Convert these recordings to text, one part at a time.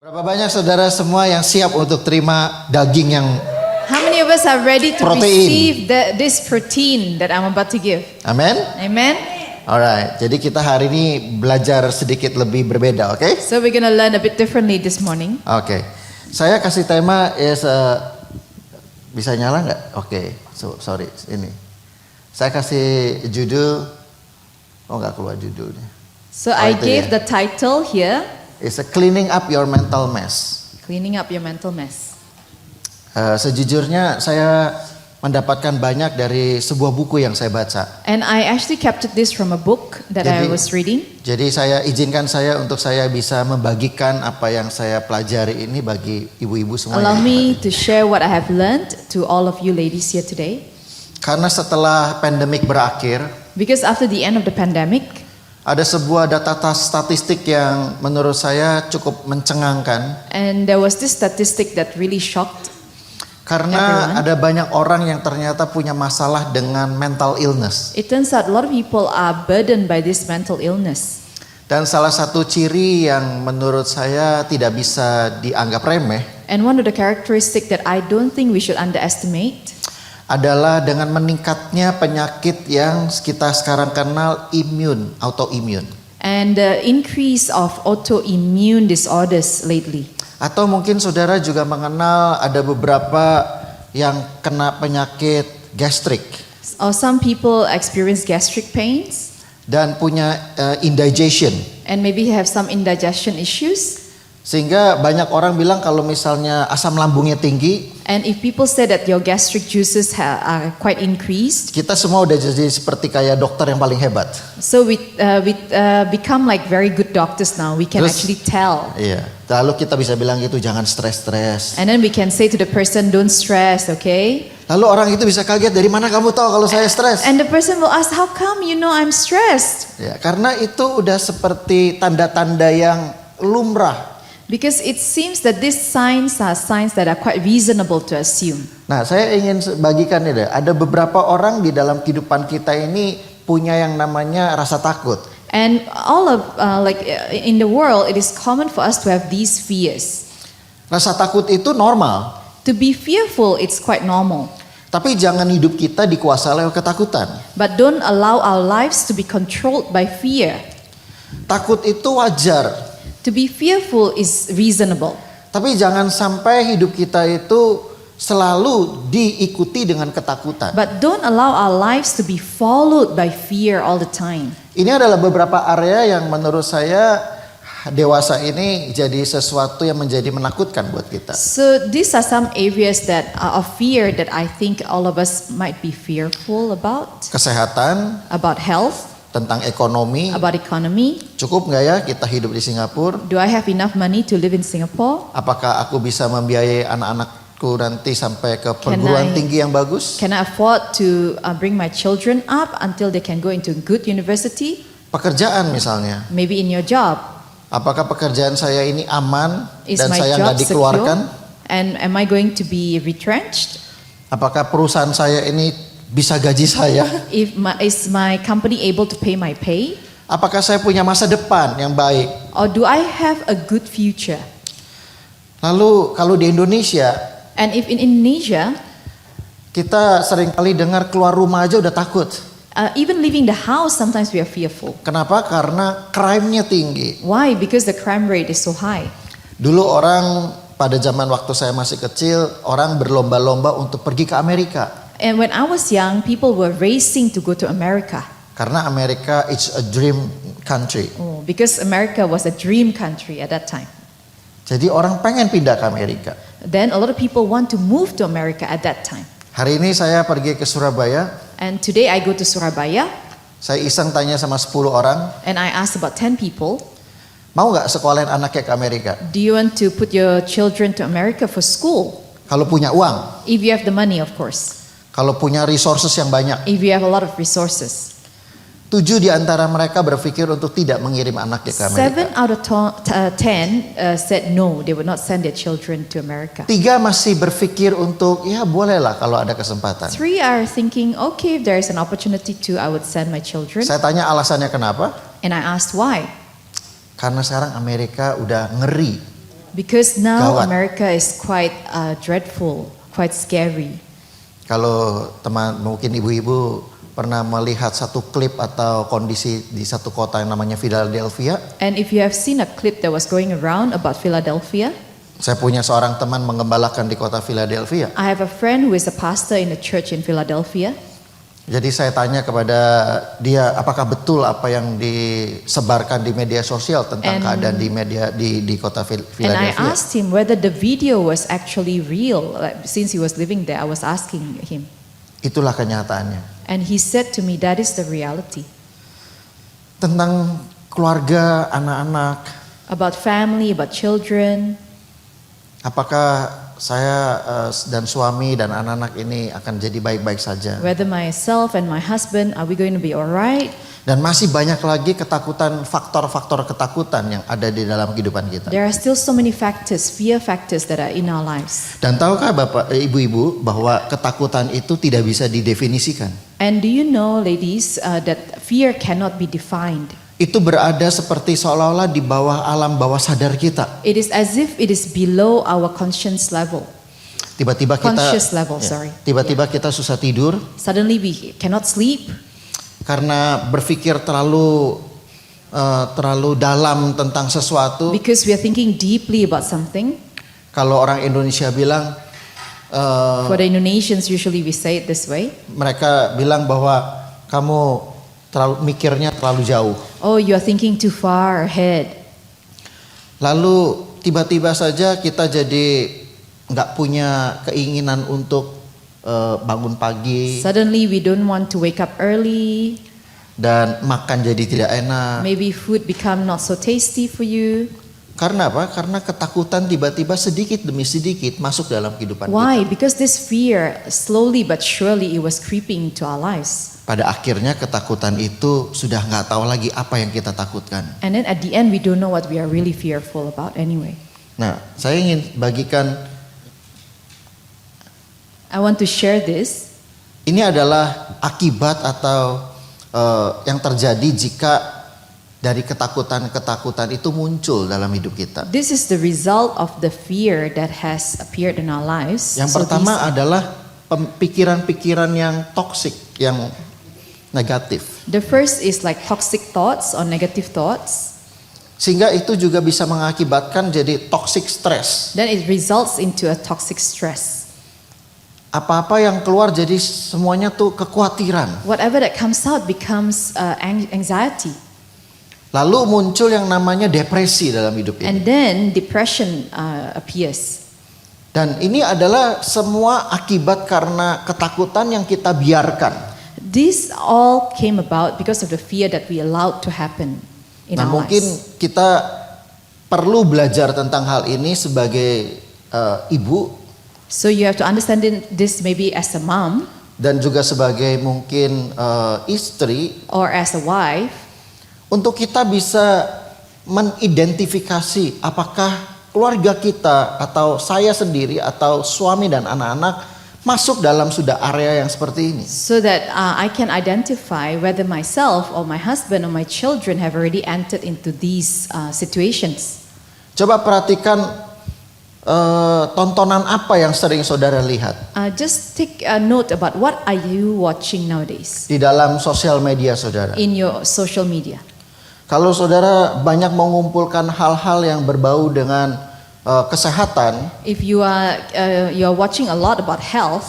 Berapa banyak saudara semua yang siap untuk terima daging yang How many of us are ready to Protein. receive this protein that I'm about to give? amen? Amen. Alright, jadi kita hari ini belajar sedikit lebih berbeda, oke? So we're going to learn a bit differently this morning. Oke. Saya kasih tema bisa nyala nggak? Oke, sorry ini. Saya kasih judul, nggak keluar judulnya. So I itu gave ya. the title here, It's a cleaning up your mental mess. Cleaning Up Your Mental Mess. Sejujurnya saya mendapatkan banyak dari sebuah buku yang saya baca. And I actually captured this from a book that I was reading. Jadi saya izinkan saya untuk saya bisa membagikan apa yang saya pelajari ini bagi ibu-ibu semua. Allow me to share what I have learned to all of you ladies here today. Karena setelah pandemik berakhir, Because after the end of the pandemic, ada sebuah data statistik yang menurut saya cukup mencengangkan. and there was this statistic that really shocked. Karena Everyone. ada banyak orang yang ternyata punya masalah dengan mental illness. It turns out a lot of people are burdened by this mental illness. Dan salah satu ciri yang menurut saya tidak bisa dianggap remeh And one of the characteristics that I don't think we should underestimate adalah dengan meningkatnya penyakit yang kita sekarang kenal autoimun. and the increase of autoimmune disorders lately. Atau mungkin saudara juga mengenal ada beberapa yang kena penyakit gastrik Or some people experience gastric pains dan punya indigestion. and maybe have some indigestion issues. Sehingga banyak orang bilang kalau misalnya asam lambungnya tinggi, And if people say that your gastric juices are quite increased, kita semua udah jadi seperti kayak dokter yang paling hebat. so we become like very good doctors now. We can Terus- actually tell. Iya. Lalu kita bisa bilang gitu, jangan stres-stres. And then we can say to the person, don't stress, okay? Lalu orang itu bisa kaget, dari mana kamu tahu kalau saya stres? And the person will ask, how come you know I'm stressed? Ya, karena itu udah seperti tanda-tanda yang lumrah. Because it seems that these signs are signs that are quite reasonable to assume. Nah, saya ingin bagikan ini. Ada beberapa orang di dalam kehidupan kita ini punya yang namanya rasa takut. And all of, in the world, it is common for us to have these fears. Rasa takut itu normal, To be fearful, it's quite normal. tapi jangan hidup kita dikuasai oleh ketakutan. But don't allow our lives to be controlled by fear. Takut itu wajar, To be fearful is reasonable. tapi jangan sampai hidup kita itu selalu diikuti dengan ketakutan. But don't allow our lives to be followed by fear all the time. Ini adalah beberapa area yang menurut saya dewasa ini jadi sesuatu yang menjadi menakutkan buat kita. So these are some areas that are of fear that I think all of us might be fearful about. Kesehatan, About health, tentang ekonomi, about economy. cukup nggak ya kita hidup di Singapura? Do I have enough money to live in Singapore? Apakah aku bisa membiayai anak-anakku nanti sampai ke perguruan I- tinggi yang bagus? Can I afford to bring my children up until they can go into good university? Pekerjaan misalnya, Maybe in your job. apakah pekerjaan saya ini aman Is dan my saya job nggak dikeluarkan? secure? And am I going to be retrenched? Apakah perusahaan saya ini bisa gaji saya? Is my company able to pay my pay? Apakah saya punya masa depan yang baik? Or do I have a good future? Lalu kalau di Indonesia, And if in Indonesia, kita seringkali dengar keluar rumah aja udah takut. even leaving the house, sometimes we are fearful. Kenapa? Karena crime-nya tinggi. Why? Because the crime rate is so high. Dulu orang pada zaman waktu saya masih kecil, orang berlomba-lomba untuk pergi ke Amerika. And when I was young, people were racing to go to America. Karena Amerika is a dream country. Oh, because America was a dream country at that time. Jadi orang pengen pindah ke Amerika. Then a lot of people want to move to America at that time. Hari ini saya pergi ke Surabaya, And today I go to Surabaya saya iseng tanya sama 10 orang, and I asked about 10 people, mau nggak sekolahin anaknya ke Amerika? do you want to put your children to America for school? Kalau punya uang, If you have the money, of course. kalau punya resources yang banyak. If you have a lot of resources. 7 di antara mereka berpikir untuk tidak mengirim anaknya ke Amerika. 7 out of 10 said no, they would not send their children to America. 3 masih berpikir untuk, ya bolehlah kalau ada kesempatan. 3 are thinking, okay, if there is an opportunity to, I would send my children. Saya tanya alasannya kenapa? And I asked why. Karena sekarang Amerika udah ngeri. Because now Gawat. America is quite dreadful, quite scary. Kalau teman mungkin ibu-ibu pernah melihat satu klip atau kondisi di satu kota yang namanya Philadelphia. And if you have seen a clip that was going around about Philadelphia, Saya punya seorang teman mengembalakan di kota Philadelphia. I have a friend who is a pastor in a church in Philadelphia. Jadi saya tanya kepada dia, apakah betul apa yang disebarkan di media sosial tentang keadaan di kota And I Philadelphia? asked him whether the video was actually real. Since he was living there, I was asking him. Itulah kenyataannya. And he said to me, that is the reality. Tentang keluarga, anak-anak, About family, about children. apakah saya dan suami dan anak-anak ini akan jadi baik-baik saja? Whether myself and my husband, are we going to be alright? Dan masih banyak lagi ketakutan, faktor-faktor ketakutan yang ada di dalam kehidupan kita. There are still so many factors, fear factors that are in our lives. Dan tahukah Bapak, Ibu-ibu bahwa ketakutan itu tidak bisa didefinisikan? And do you know, ladies, that fear cannot be defined? Itu berada seperti seolah-olah di bawah alam bawah sadar kita. It is as if it is below our conscience level. Tiba-tiba kita Conscious level, sorry. Tiba-tiba kita susah tidur Suddenly we cannot sleep karena berpikir terlalu dalam tentang sesuatu. because we are thinking deeply about something. Kalau orang Indonesia bilang For the Indonesians, usually we say it this way. mereka bilang bahwa kamu mikirnya terlalu jauh. Oh, you are thinking too far ahead. Lalu tiba-tiba saja kita jadi nggak punya keinginan untuk bangun pagi Suddenly we don't want to wake up early. dan makan jadi tidak enak. Maybe food become not so tasty for you. Karena apa? Karena ketakutan tiba-tiba sedikit demi sedikit masuk dalam kehidupan Why? kita. Because this fear, slowly but surely, it was creeping into our lives. Pada akhirnya ketakutan itu sudah nggak tahu lagi apa yang kita takutkan. And then at the end, we don't know what we are really fearful about anyway. Nah, saya ingin bagikan I want to share this. ini adalah akibat atau yang terjadi jika dari ketakutan-ketakutan itu muncul dalam hidup kita. This is the result of the fear that has appeared in our lives. Yang So pertama adalah pikiran-pikiran yang toksik, yang negatif. the first is like toxic thoughts or negative thoughts. Sehingga itu juga bisa mengakibatkan jadi toxic stress. Then it results into a toxic stress. Apa-apa yang keluar jadi semuanya tuh kekhawatiran. Whatever that comes out becomes anxiety. Lalu muncul yang namanya depresi dalam hidup ini. And then depression appears. Dan ini adalah semua akibat karena ketakutan yang kita biarkan. This all came about because of the fear that we allowed to happen in Nah, our mungkin lives. kita perlu belajar tentang hal ini sebagai ibu So you have to understand this maybe as a mom dan juga sebagai mungkin istri, or as a wife, untuk kita bisa mengidentifikasi apakah keluarga kita atau saya sendiri atau suami dan anak-anak masuk dalam sudah area yang seperti ini. so that I can identify whether myself or my husband or my children have already entered into these situations. Coba perhatikan tontonan apa yang sering saudara lihat Just take a note about what are you watching nowadays di dalam sosial media saudara. in your social media. Kalau saudara banyak mengumpulkan hal-hal yang berbau dengan kesehatan, If you are watching a lot about health,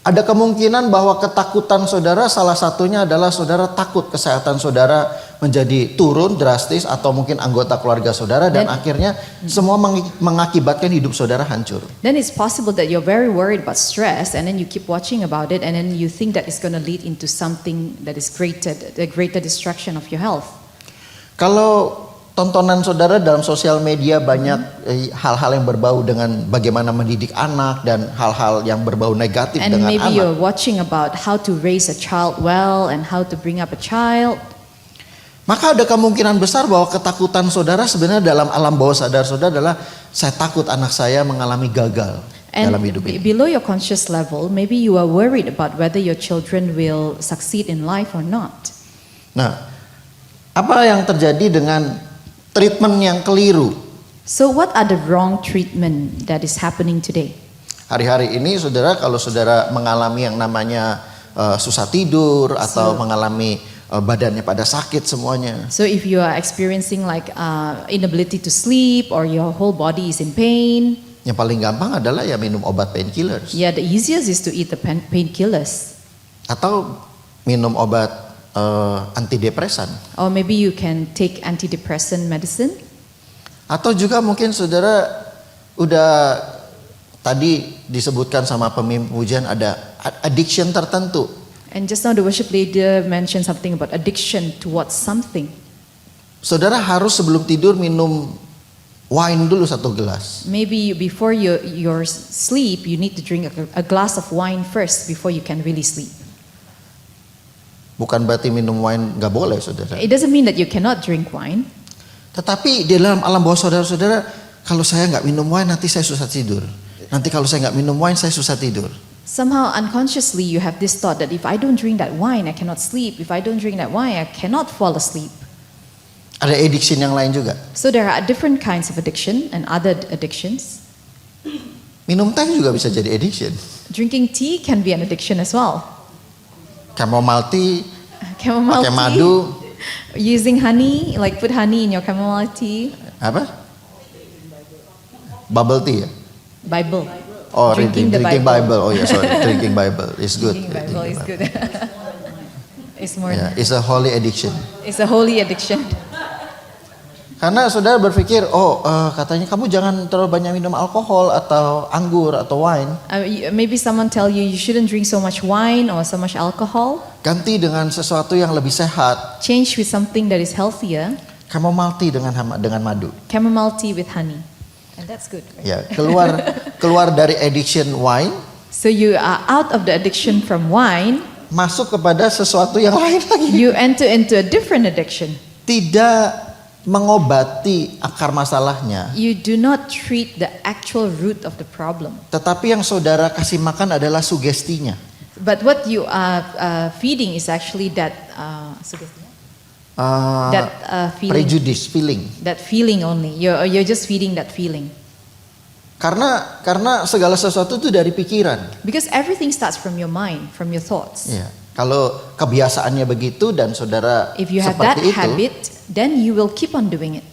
ada kemungkinan bahwa ketakutan saudara salah satunya adalah saudara takut kesehatan saudara menjadi turun drastis atau mungkin anggota keluarga saudara dan akhirnya semua mengakibatkan hidup saudara hancur. then it's possible that you're very worried about stress and then you keep watching about it and then you think that it's going to lead into something that is the greater destruction of your health. Kalau tontonan saudara dalam sosial media banyak hal-hal yang berbau dengan bagaimana mendidik anak dan hal-hal yang berbau negatif And dengan maybe anak, you're watching about how to raise a child well and how to bring up a child. maka ada kemungkinan besar bahwa ketakutan saudara sebenarnya dalam alam bawah sadar saudara adalah saya takut anak saya mengalami gagal dalam And hidup ini. below your conscious level, maybe you are worried about whether your children will succeed in life or not. Nah, apa yang terjadi dengan treatment yang keliru So what are the wrong treatment that is happening today? Hari-hari ini saudara, kalau saudara mengalami yang namanya susah tidur atau mengalami badannya pada sakit semuanya. So if you are experiencing like inability to sleep or your whole body is in pain, Yang paling gampang adalah ya minum obat painkillers. yeah, the easiest is to eat the painkillers. Atau minum obat antidepresan. Or maybe you can take antidepressant medicine. Atau juga mungkin saudara udah tadi disebutkan sama pemimpin pujian ada addiction tertentu. And just now the worship leader mentioned something about addiction towards something. Saudara harus sebelum tidur minum wine dulu 1 gelas. Maybe before your sleep, you need to drink a glass of wine first before you can really sleep. Bukan berarti minum wine nggak boleh saudara. It doesn't mean that you cannot drink wine. Tetapi di dalam alam bawah saudara-saudara, kalau saya nggak minum wine nanti saya susah tidur. Nanti kalau saya nggak minum wine saya susah tidur. Somehow unconsciously you have this thought that if I don't drink that wine, I cannot sleep. If I don't drink that wine, I cannot fall asleep. Ada addiction yang lain juga. So there are different kinds of addiction and other addictions. Minum teh juga bisa jadi addiction. Drinking tea can be an addiction as well. Chamomile tea, Chamomile pakai tea, madu, using honey, like put honey in your chamomile tea. apa? Bubble tea ya? Bible. Oh, Drinking the drinking Bible. Bible. Oh ya, sorry, drinking Bible is good. Drinking Bible is good. It's more. Yeah, it's a holy addiction. It's a holy addiction. Karena saudara berpikir, katanya kamu jangan terlalu banyak minum alkohol atau anggur atau wine. Maybe someone tell you shouldn't drink so much wine or so much alcohol. Ganti dengan sesuatu yang lebih sehat. Change with something that is healthier. Chamomile tea dengan madu. Chamomile tea with honey. And that's good. Right? Ya, keluar dari addiction wine, So you are out of the addiction from wine. masuk kepada sesuatu yang lain lagi. You enter into a different addiction. Tidak mengobati akar masalahnya. You do not treat the actual root of the problem. Tetapi yang saudara kasih makan adalah sugestinya. But what you are feeding is actually that feeling. Prejudice, feeling. That feeling only. You're just feeding that feeling. Karena segala sesuatu itu dari pikiran. Because everything starts from your mind, from your thoughts. Ya, kalau kebiasaannya begitu dan saudara If you have that seperti itu, habit, then you will keep on doing it.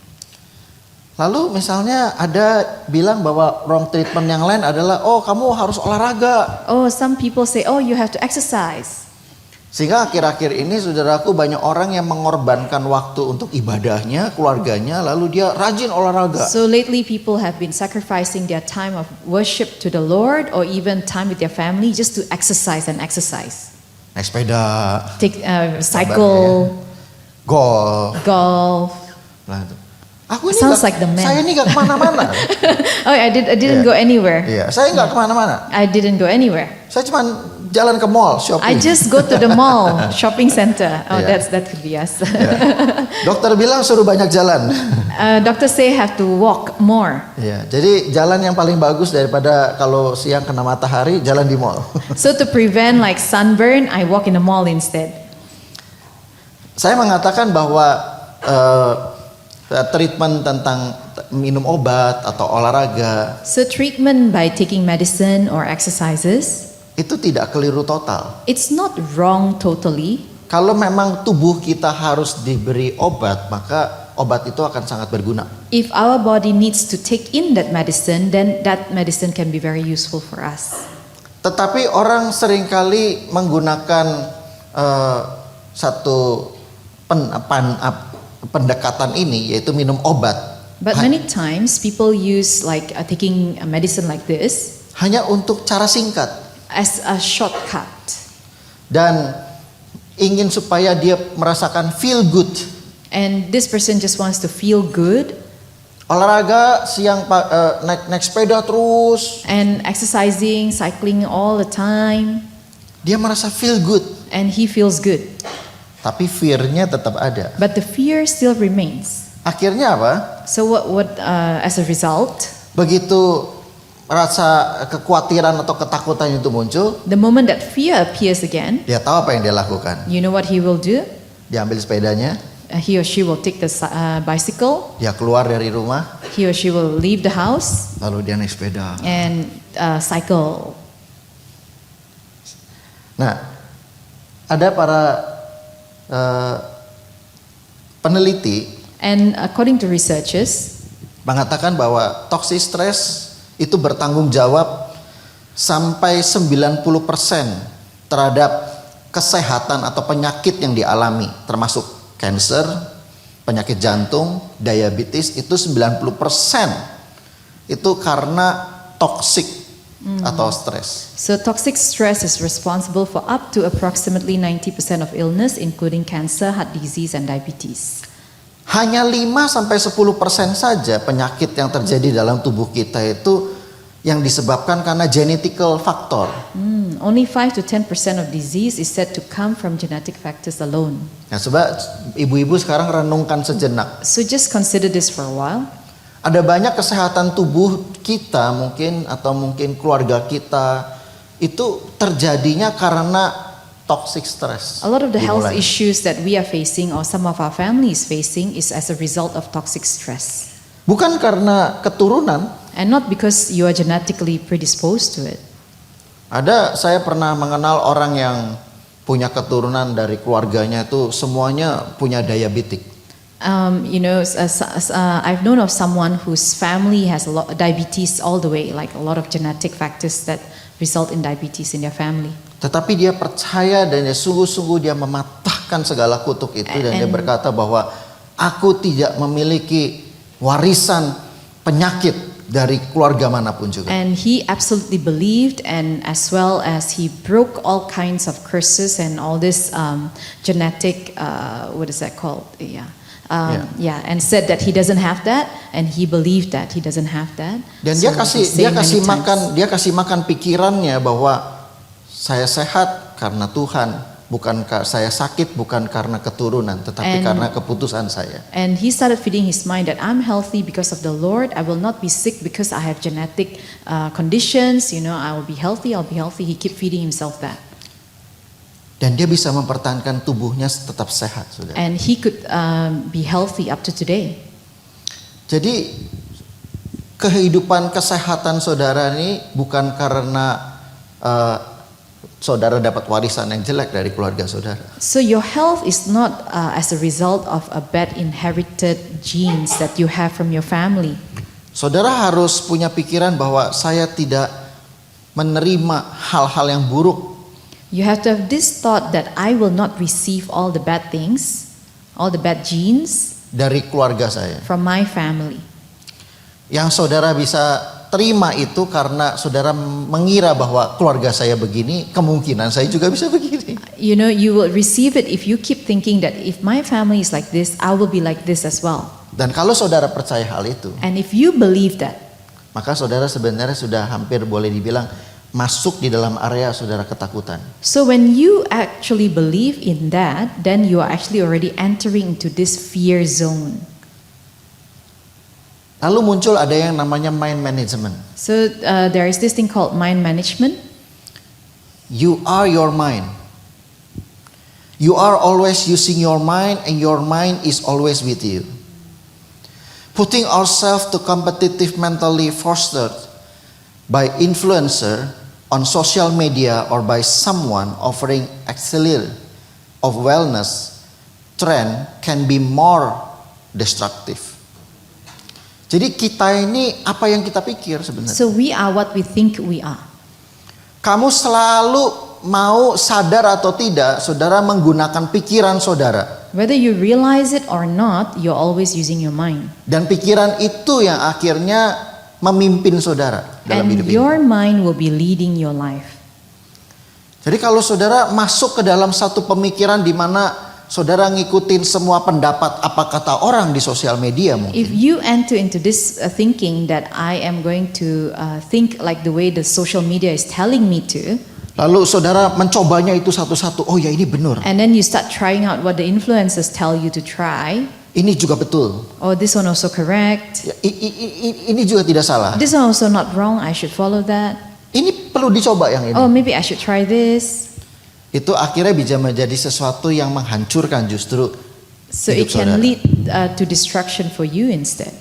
lalu misalnya ada bilang bahwa wrong treatment yang lain adalah, kamu harus olahraga. Oh, some people say, oh, you have to exercise. Sehingga akhir-akhir ini saudaraku banyak orang yang mengorbankan waktu untuk ibadahnya, keluarganya, lalu dia rajin olahraga. So lately people have been sacrificing their time of worship to the Lord or even time with their family just to exercise and exercise. Naik sepeda, Take cycle, golf. Nah, itu. Aku ini Sounds like the man. saya ini nggak kemana-mana. Oh, I didn't go anywhere. Iya, saya nggak kemana-mana. I didn't go anywhere. Saya cuma jalan ke mall shopping. I just go to the mall, shopping center. Oh, Yeah. that could be us. Dokter bilang suruh banyak jalan. Doctor say have to walk more. Iya, jadi jalan yang paling bagus daripada kalau siang kena matahari, jalan di mall. So to prevent like sunburn, I walk in the mall instead. Saya mengatakan bahwa treatment tentang minum obat atau olahraga So treatment by taking medicine or exercises, itu tidak keliru total. it's not wrong totally. Kalau memang tubuh kita harus diberi obat, maka obat itu akan sangat berguna. If our body needs to take in that medicine, then that medicine can be very useful for us. Tetapi orang seringkali menggunakan satu pendekatan ini, yaitu minum obat, But many times people use like taking a medicine like this hanya untuk cara singkat as a shortcut. dan ingin supaya dia merasakan feel good. And this person just wants to feel good Olahraga siang naik sepeda terus, and exercising, cycling all the time, dia merasa feel good. and he feels good. Tapi fear-nya tetap ada. But the fear still remains. Akhirnya apa? So what as a result, Begitu rasa kekhawatiran atau ketakutan itu muncul, the moment that fear appears again, dia tahu apa yang dia lakukan. you know what he will do? Dia ambil sepedanya, He or she will take the bicycle. dia keluar dari rumah, he or she will leave the house lalu dia naik sepeda. and cycle. Nah, ada para peneliti And according to researchers, mengatakan bahwa toxic stress itu bertanggung jawab sampai 90% terhadap kesehatan atau penyakit yang dialami, termasuk kanker, penyakit jantung, diabetes, itu 90% itu karena toxic atau stres. so toxic stress is responsible for up to approximately 90% of illness, including cancer, heart disease, and diabetes. Hanya 5-10% saja penyakit yang terjadi dalam tubuh kita itu yang disebabkan karena genetical factor. Only 5 to 10% of disease is said to come from genetic factors alone. Nah, coba ibu-ibu sekarang renungkan sejenak. So just consider this for a while. Ada banyak kesehatan tubuh kita mungkin atau mungkin keluarga kita itu terjadinya karena toxic stress. A lot of the health dimulai. issues that we are facing or some of our family is facing is as a result of toxic stress. Bukan karena keturunan. And not because you are genetically predisposed to it. Saya pernah mengenal orang yang punya keturunan dari keluarganya itu semuanya punya diabetes. I've known of someone whose family has a lot diabetes all the way, like a lot of genetic factors that result in diabetes in their family. Tetapi dia percaya dan dia sungguh-sungguh dia mematahkan segala kutuk itu dan dia berkata bahwa aku tidak memiliki warisan penyakit dari keluarga manapun juga. And he absolutely believed, and as well as he broke all kinds of curses and all this genetic, what is that called? And said that he doesn't have that, and he believed that he doesn't have that. Dan So dia kasih makan pikirannya bahwa saya sehat karena Tuhan, bukan saya sakit bukan karena keturunan, tetapi karena keputusan saya. And he started feeding his mind that I'm healthy because of the Lord. I will not be sick because I have genetic conditions. I will be healthy. I'll be healthy. He keep feeding himself that. Dan dia bisa mempertahankan tubuhnya tetap sehat, saudara. And he could be healthy up to today. Jadi kehidupan kesehatan saudara ini bukan karena saudara dapat warisan yang jelek dari keluarga saudara. So your health is not as a result of a bad inherited genes that you have from your family. Saudara harus punya pikiran bahwa saya tidak menerima hal-hal yang buruk. You have to have this thought that I will not receive all the bad things, all the bad genes dari keluarga saya. from my family. Yang saudara bisa terima itu karena saudara mengira bahwa keluarga saya begini, kemungkinan saya juga bisa begini. You will receive it if you keep thinking that if my family is like this, I will be like this as well. Dan kalau saudara percaya hal itu, And if you believe that, maka saudara sebenarnya sudah hampir boleh dibilang masuk di dalam area saudara ketakutan. so when you actually believe in that, then you are actually already entering into this fear zone. Lalu muncul ada yang namanya mind management. So there is this thing called mind management. You are your mind. You are always using your mind and your mind is always with you. Putting ourselves to competitive mentally fostered by influencer on social media or by someone offering auxiliary of wellness trend can be more destructive. Jadi kita ini apa yang kita pikir sebenarnya. So we are what we think we are. Kamu selalu mau sadar atau tidak, saudara menggunakan pikiran saudara. Whether you realize it or not, you're always using your mind. Dan pikiran itu yang akhirnya memimpin saudara dalam And hidup ini. your mind will be leading your life. Jadi kalau saudara masuk ke dalam satu pemikiran di mana saudara ngikutin semua pendapat apa kata orang di sosial media mungkin. If you enter into this thinking that I am going to think like the way the social media is telling me to, Lalu saudara mencobanya itu satu-satu. Oh ya, ini benar. and then you start trying out what the influencers tell you to try, Ini juga betul. oh this one also correct, Ya, ini juga tidak salah. this one also not wrong, I should follow that, Ini perlu dicoba yang ini. oh maybe I should try this. Itu akhirnya bisa menjadi sesuatu yang menghancurkan justru So hidup it can saudara. lead to destruction for you instead.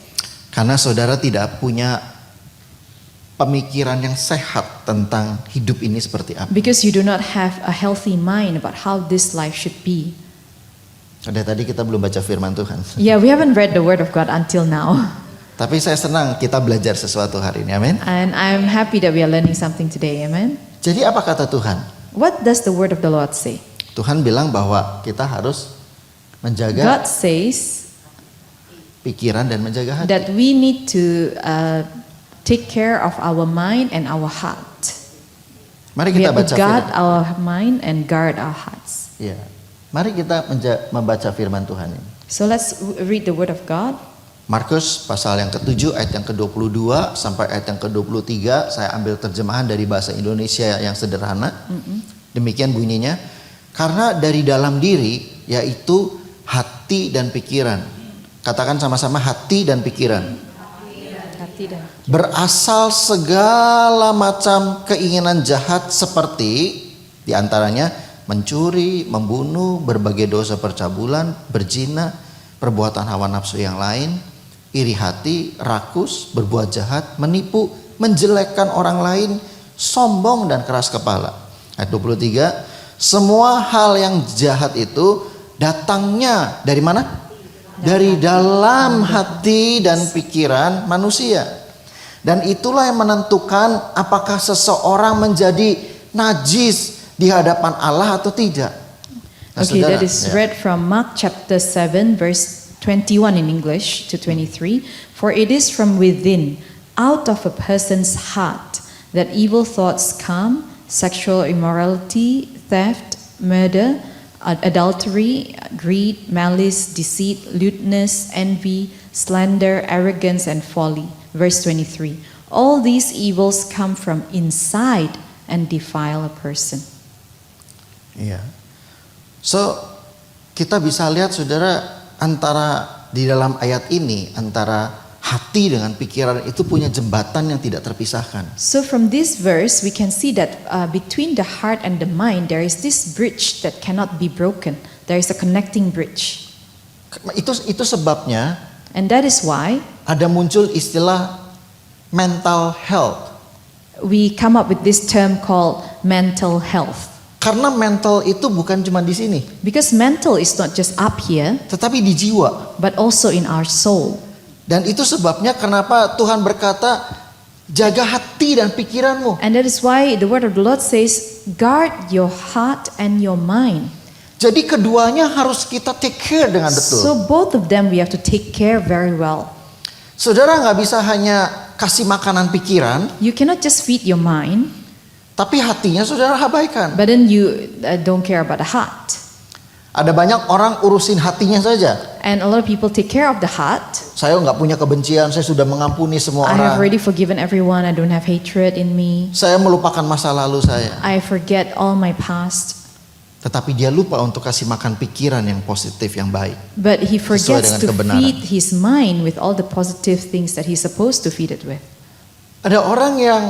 Karena saudara tidak punya pemikiran yang sehat tentang hidup ini seperti apa. Because you do not have a healthy mind about how this life should be. Ada tadi kita belum baca firman Tuhan. Yeah, we haven't read the word of God until now. Tapi saya senang kita belajar sesuatu hari ini. Amin. And I'm happy that we are learning something today. Amen. Jadi apa kata Tuhan? What does the word of the Lord say? Tuhan bilang bahwa kita harus menjaga God says pikiran dan menjaga hati. that we need to take care of our mind and our heart. Mari We kita have to baca guard firman. our mind and guard our hearts. Ya. Mari kita membaca firman Tuhan ini. So let's read the word of God. Markus pasal yang ke-7 ayat yang ke-22 sampai ayat yang ke-23. Saya ambil terjemahan dari bahasa Indonesia yang sederhana. Demikian bunyinya. Karena dari dalam diri, yaitu hati dan pikiran. Katakan sama-sama, hati dan pikiran. Hati dan Berasal segala macam keinginan jahat seperti diantaranya mencuri, membunuh, berbagai dosa percabulan, berzina, perbuatan hawa nafsu yang lain, iri hati, rakus, berbuat jahat, menipu, menjelekkan orang lain, sombong dan keras kepala. Ayat 23, semua hal yang jahat itu datangnya dari mana? Dari dalam hati dan pikiran manusia. Dan itulah yang menentukan apakah seseorang menjadi najis di hadapan Allah atau tidak. Nah, Okay, saudara, that is ya. read from Mark chapter 7, verse 21 in English to 23. For it is from within, out of a person's heart, that evil thoughts come, sexual immorality, theft, murder, adultery, greed, malice, deceit, lewdness, envy, slander, arrogance, and folly. Verse 23. All these evils come from inside and defile a person. Iya. So kita bisa lihat saudara, antara di dalam ayat ini antara hati dengan pikiran itu punya jembatan yang tidak terpisahkan. So from this verse we can see that between the heart and the mind there is this bridge that cannot be broken. There is a connecting bridge. Itu sebabnya And that is why ada muncul istilah mental health. we come up with this term called mental health. Karena mental itu bukan cuma di sini, Because mental is not just up here, tetapi di jiwa. but also in our soul. Dan itu sebabnya kenapa Tuhan berkata, jaga hati dan pikiranmu. And that is why the word of the Lord says, guard your heart and your mind. Jadi keduanya harus kita take care dengan betul. So both of them we have to take care very well. Saudara nggak bisa hanya kasih makanan pikiran, You cannot just feed your mind, tapi hatinya saudara abaikan. but then you don't care about the heart. Ada banyak orang urusin hatinya saja. And a lot of people take care of the heart. Saya nggak punya kebencian, saya sudah mengampuni semua I have orang. already forgiven everyone. I don't have hatred in me. Saya melupakan masa lalu saya. I forget all my past. Tetapi dia lupa untuk kasih makan pikiran yang positif, yang baik. But he Sesuai forgets dengan to kebenaran. feed his mind with all the positive things that he's supposed to feed it with. Ada orang yang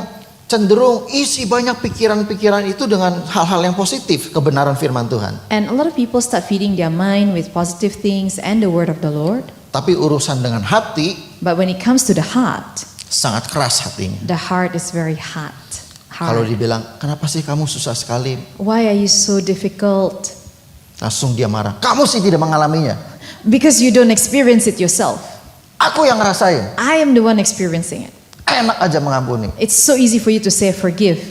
cenderung isi banyak pikiran-pikiran itu dengan hal-hal yang positif, kebenaran firman Tuhan. And a lot of people start feeding their mind with positive things and the word of the Lord. Tapi urusan dengan hati, But when it comes to the heart, sangat keras hatinya. the heart is very hard. Kalau dibilang, kenapa sih kamu susah sekali? Why are you so difficult? Langsung dia marah. Kamu sih tidak mengalaminya. Because you don't experience it yourself. Aku yang ngerasain. I am the one experiencing it. Enak aja mengampuni. It's so easy for you to say forgive.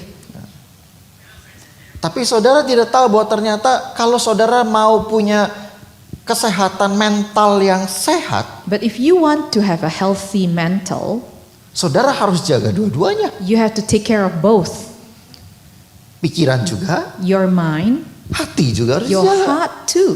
Tapi saudara tidak tahu bahwa ternyata kalau saudara mau punya kesehatan mental yang sehat, But if you want to have a healthy mental, saudara harus jaga dua-duanya. you have to take care of both. Pikiran juga, Your mind, hati juga harus your dijaga. heart too.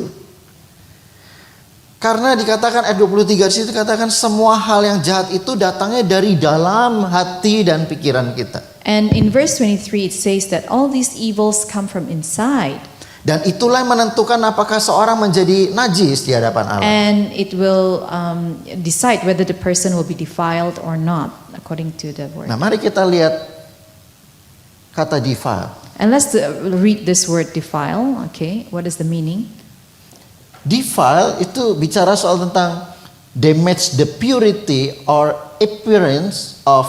Karena dikatakan ayat 23 di situ dikatakan semua hal yang jahat itu datangnya dari dalam hati dan pikiran kita. And in verse 23 it says that all these evils come from inside. Dan itulah yang menentukan apakah seorang menjadi najis di hadapan Allah. And it will decide whether the person will be defiled or not, according to the word. Nah, mari kita lihat kata defile. And let's read this word defile. Okay, what is the meaning? Defile itu bicara soal tentang damage the purity or appearance of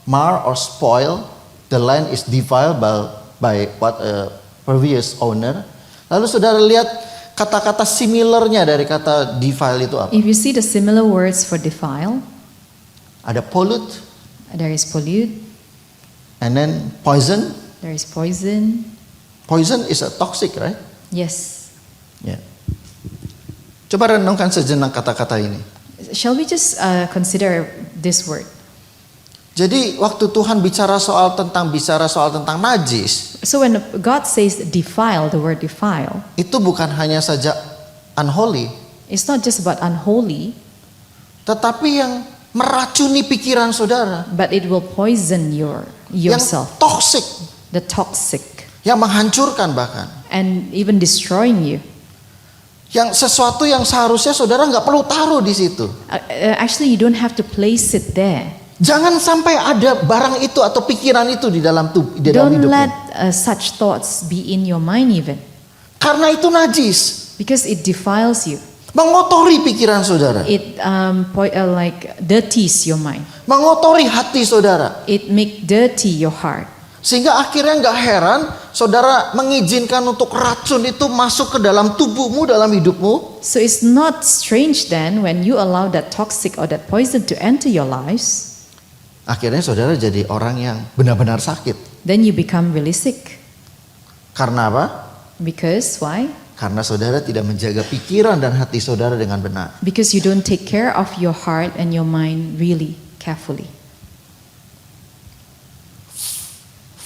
mar or spoil, the land is defiled by what a previous owner. Lalu saudara lihat kata-kata similarnya dari kata defile itu apa? If you see the similar words for defile, Ada pollute, there is pollute, and then poison. there is poison. Poison is a toxic, right? Yes. Ya. Coba renungkan sejenak kata-kata ini. Shall we just consider this word? Jadi waktu Tuhan bicara soal tentang najis, So when God says defile, the word defile, itu bukan hanya saja unholy, it's not just about unholy, tetapi yang meracuni pikiran saudara, but it will poison yang yourself, toxic, the toxic, yang menghancurkan bahkan, and even destroying you. yang sesuatu yang seharusnya saudara nggak perlu taruh di situ. Actually, you don't have to place it there. Jangan sampai ada barang itu atau pikiran itu di dalam Don't hidupmu. let such thoughts be in your mind even, Karena itu najis, because it defiles you. mengotori pikiran saudara, It like dirties your mind. mengotori hati saudara. It make dirty your heart. Sehingga akhirnya nggak heran saudara mengizinkan untuk racun itu masuk ke dalam tubuhmu, dalam hidupmu. So it's not strange then when you allow that toxic or that poison to enter your lives, Akhirnya saudara jadi orang yang benar-benar sakit. then you become really sick. Karena apa? Because why? Karena saudara tidak menjaga pikiran dan hati saudara dengan benar. Because you don't take care of your heart and your mind really carefully.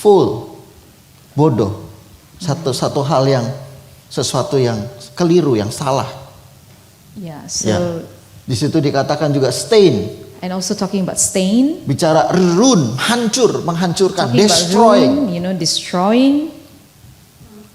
Full, bodoh. Satu hal yang sesuatu yang keliru, yang salah. Yeah. Ya. So Di situ dikatakan juga stain, and also talking about stain, bicara ruin, hancur, menghancurkan, talking about destroying. ruin, destroying.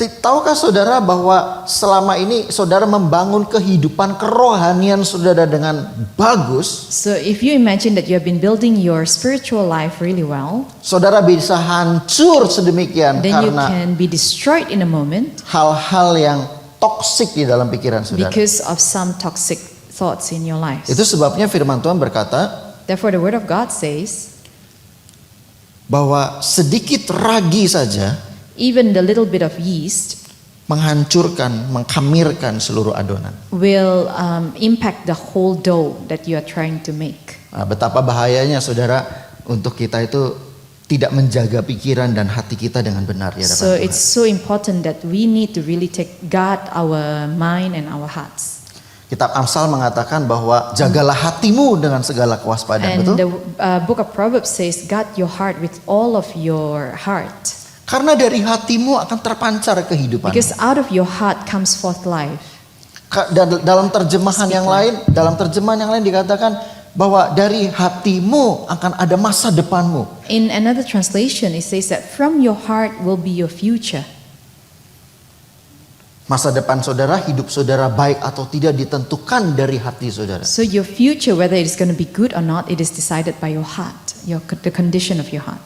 Tahukah saudara bahwa selama ini saudara membangun kehidupan kerohanian saudara dengan bagus, So if you imagine that you have been building your spiritual life really well, saudara bisa hancur sedemikian then you karena can be destroyed in a moment hal-hal yang toksik di dalam pikiran saudara. because of some toxic thoughts in your lives. Itu sebabnya firman Tuhan berkata Therefore the word of God says, bahwa sedikit ragi saja even the little bit of yeast menghancurkan, mengkamirkan seluruh adonan. will impact the whole dough that you are trying to make. Nah, betapa bahayanya saudara untuk kita itu tidak menjaga pikiran dan hati kita dengan benar di hadapan So Tuhan. it's so important that we need to really guard our mind and our hearts. Kitab Amsal mengatakan bahwa jagalah hatimu dengan segala kewaspadaan, And betul? the book of Proverbs says, guard your heart with all of your heart. Karena dari hatimu akan terpancar kehidupan. Because out of your heart comes forth life. Dalam terjemahan yang lain dikatakan bahwa dari hatimu akan ada masa depanmu. In another translation, it says that from your heart will be your future. Masa depan saudara, hidup saudara baik atau tidak ditentukan dari hati saudara. So your future, whether it is going to be good or not, it is decided by your heart, the condition of your heart.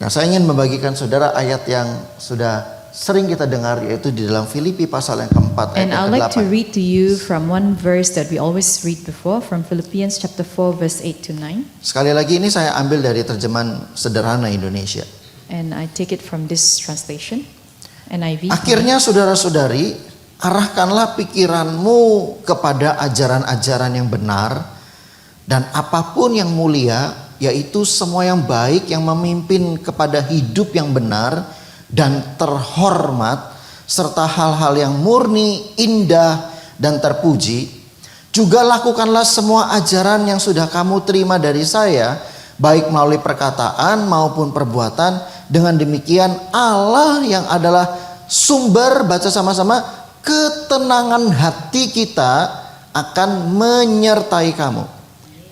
Nah, saya ingin membagikan saudara ayat yang sudah sering kita dengar, yaitu di dalam Filipi pasal yang keempat ayat And yang I'd like to ke-8. read to you from one verse that we always read before, from Philippians chapter 4, verse 8 to 9. Sekali lagi ini saya ambil dari terjemahan sederhana Indonesia. And I take it from this translation, NIV. Akhirnya saudara-saudari, arahkanlah pikiranmu kepada ajaran-ajaran yang benar dan apapun yang mulia, yaitu semua yang baik yang memimpin kepada hidup yang benar dan terhormat, serta hal-hal yang murni, indah dan terpuji. Juga lakukanlah semua ajaran yang sudah kamu terima dari saya, baik melalui perkataan maupun perbuatan. Dengan demikian Allah yang adalah sumber, baca sama-sama, ketenangan hati kita akan menyertai kamu.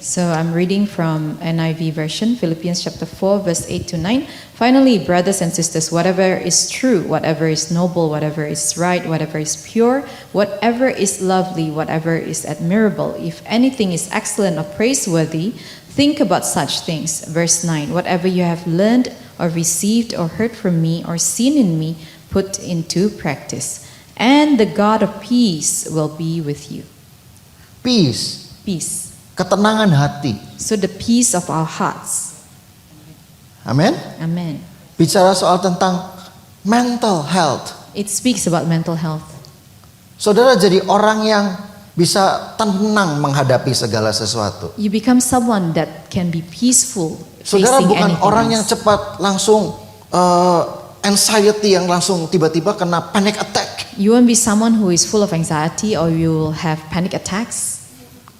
So I'm reading from NIV version, Philippians chapter 4, verse 8 to 9. Finally, brothers and sisters, whatever is true, whatever is noble, whatever is right, whatever is pure, whatever is lovely, whatever is admirable, if anything is excellent or praiseworthy, think about such things. Verse 9, whatever you have learned or received or heard from me or seen in me, put into practice. And the God of peace will be with you. Peace, Peace. ketenangan hati. So the peace of our hearts. Amin. Amen. Bicara soal tentang mental health. It speaks about mental health. Saudara jadi orang yang bisa tenang menghadapi segala sesuatu. You become someone that can be peaceful Saudara facing bukan anything orang yang else. cepat langsung anxiety yang langsung tiba-tiba kena panic attack. You won't be someone who is full of anxiety or you will have panic attacks.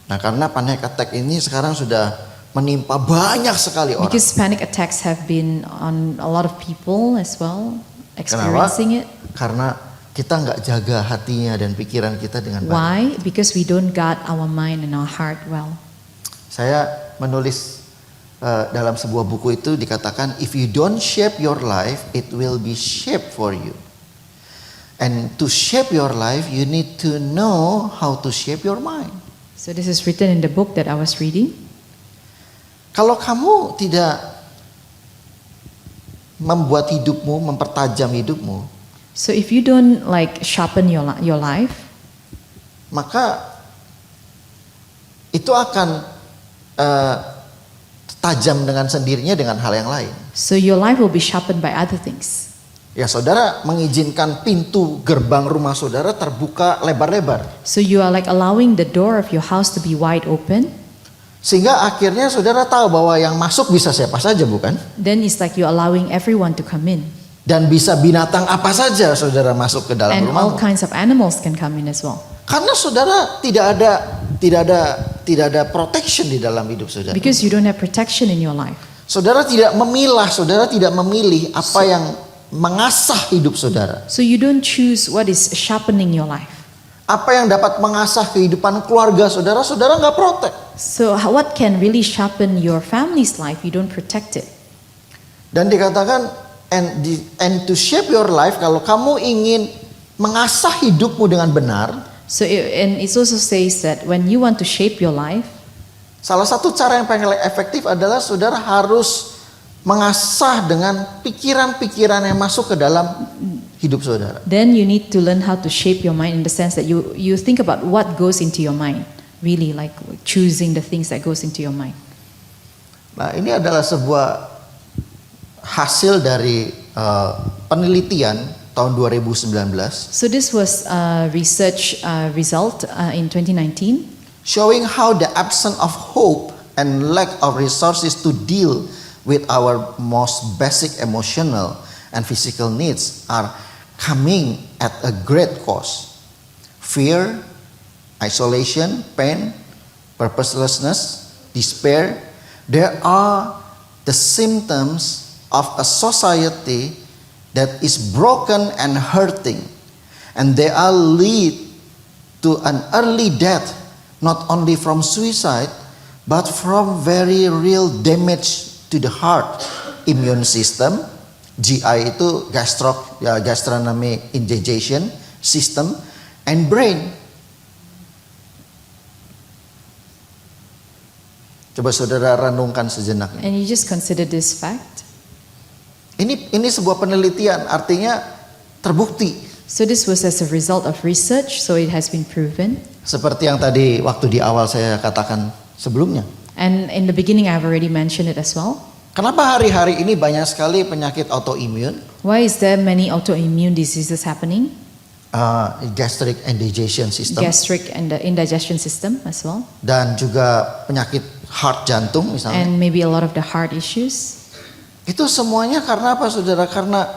Nah, karena panic attack ini sekarang sudah menimpa banyak sekali orang. Because panic attacks have been on a lot of people as well, Kenapa? experiencing it. Karena kita nggak jaga hatinya dan pikiran kita dengan baik. Why? Because we don't guard our mind and our heart well. Saya menulis dalam sebuah buku itu dikatakan, if you don't shape your life, it will be shaped for you. And to shape your life, you need to know how to shape your mind. So this is written in the book that I was reading. Kalau kamu tidak membuat hidupmu, mempertajam hidupmu, So if you don't like sharpen your life, maka itu akan tajam dengan sendirinya dengan hal yang lain. so your life will be sharpened by other things. Ya, saudara mengizinkan pintu gerbang rumah saudara terbuka lebar-lebar. So you are like allowing the door of your house to be wide open. Sehingga akhirnya saudara tahu bahwa yang masuk bisa siapa saja, bukan? Then it's like you're allowing everyone to come in. Dan bisa binatang apa saja saudara masuk ke dalam And all rumahmu. kinds of animals can come in as well. Karena saudara tidak ada protection di dalam hidup saudara. Because you don't have protection in your life. Saudara tidak memilah, saudara tidak memilih apa yang mengasah hidup saudara. So you don't choose what is sharpening your life. Apa yang dapat mengasah kehidupan keluarga saudara, saudara nggak protect. So what can really sharpen your family's life, you don't protect it. Dan dikatakan and to shape your life, kalau kamu ingin mengasah hidupmu dengan benar, So and it also says that when you want to shape your life, salah satu cara yang paling efektif adalah saudara harus mengasah dengan pikiran-pikiran yang masuk ke dalam hidup saudara. then you need to learn how to shape your mind in the sense that you think about what goes into your mind, really like choosing the things that goes into your mind. Nah, ini adalah sebuah hasil dari penelitian tahun 2019 So this was a research result in 2019 showing how the absence of hope and lack of resources to deal with our most basic emotional and physical needs are coming at a great cost. Fear, isolation, pain, purposelessness, despair, there are the symptoms of a society that is broken and hurting, and they are lead to an early death, not only from suicide but from very real damage to the heart, immune system, GI itu gastronomic indigestion system, and brain. Coba saudara renungkan sejenak. and you just consider this fact. Ini sebuah penelitian, artinya terbukti. So this was as a result of research, so it has been proven. Seperti yang tadi waktu di awal saya katakan sebelumnya. And in the beginning I've already mentioned it as well. Kenapa hari-hari ini banyak sekali penyakit autoimun, Why is there many autoimmune diseases happening? gastric indigestion system, Gastric and the indigestion system as well. dan juga penyakit heart jantung misalnya. And maybe a lot of the heart issues. Itu semuanya karena apa saudara? Karena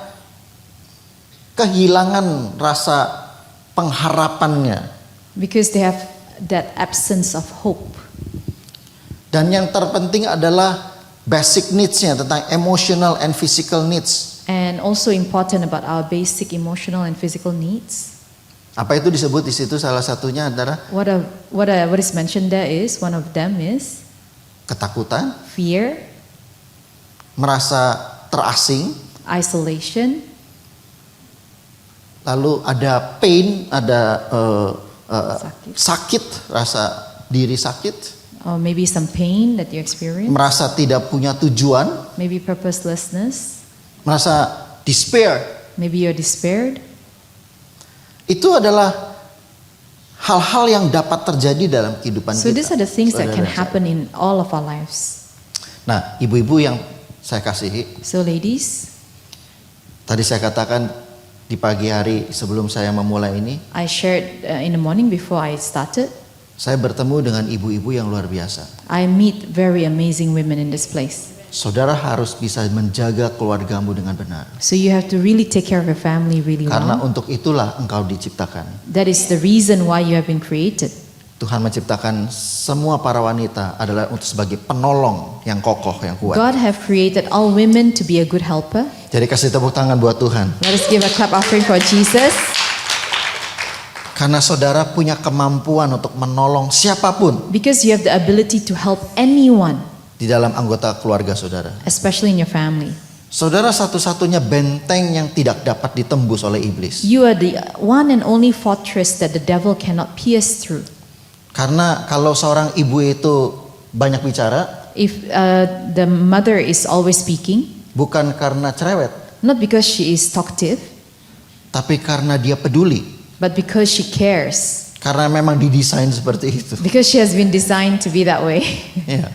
kehilangan rasa pengharapannya. Because they have that absence of hope. Dan yang terpenting adalah basic needs-nya tentang emotional and physical needs. And also important about our basic emotional and physical needs. Apa itu disebut di situ? Salah satunya adalah What is mentioned there is, one of them is ketakutan, fear, merasa terasing, isolation, lalu ada pain, ada sakit, rasa diri sakit, or maybe some pain that you experience, merasa tidak punya tujuan, maybe purposelessness, merasa despair. maybe you're despaired. Itu adalah hal-hal yang dapat terjadi dalam kehidupan So kita. these are the things that can Saudara saya. happen in all of our lives. Nah, ibu-ibu yang saya kasihi, So ladies, tadi saya katakan di pagi hari sebelum saya memulai ini, I shared in the morning before I started, saya bertemu dengan ibu-ibu yang luar biasa. I meet very amazing women in this place. Saudara harus bisa menjaga keluargamu dengan benar. So you have to really take care of your family really Karena well. untuk itulah engkau diciptakan. That is the reason why you have been created. Tuhan menciptakan semua para wanita adalah untuk sebagai penolong yang kokoh, yang kuat. God have created all women to be a good helper. Jadi kasih tepuk tangan buat Tuhan. Let us give a clap offering for Jesus. Karena saudara punya kemampuan untuk menolong siapapun Because you have the ability to help anyone, di dalam anggota keluarga saudara. especially in your family. Saudara satu-satunya benteng yang tidak dapat ditembus oleh iblis. You are the one and only fortress that the devil cannot pierce through. Karena kalau seorang ibu itu banyak bicara, If the mother is always speaking, bukan karena cerewet, not because she is talkative, tapi karena dia peduli. but because she cares. Karena memang didesain seperti itu. Because she has been designed to be that way. Ya.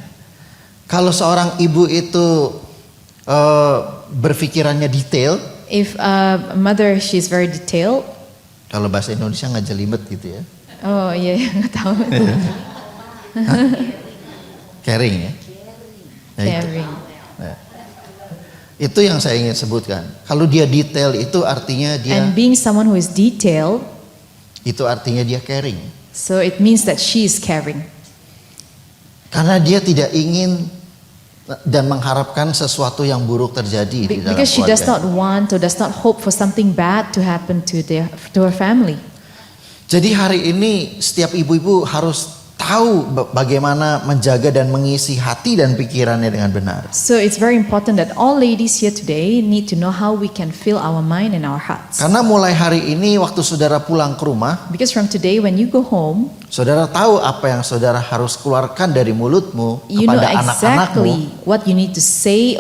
Kalau seorang ibu itu berpikirannya detail, If a mother, she's very detailed. kalau bahasa Indonesia nggak jelimet gitu ya, Oh iya, nggak tahu. caring ya. Nah, itu. Caring. Nah, itu yang saya ingin sebutkan. Kalau dia detail itu artinya dia, And being someone who is detailed, itu artinya dia caring. so it means that she is caring. Karena dia tidak ingin dan mengharapkan sesuatu yang buruk terjadi di dalam Because she does keluarga. not want or does not hope for something bad to happen to her family. Jadi hari ini setiap ibu-ibu harus tahu bagaimana menjaga dan mengisi hati dan pikirannya dengan benar. So it's very important that all ladies here today need to know how we can fill our mind and our hearts. Karena mulai hari ini waktu saudara pulang ke rumah, Because from today when you go home, saudara tahu apa yang saudara harus keluarkan dari mulutmu you know kepada anak-anakmu, exactly what you need to say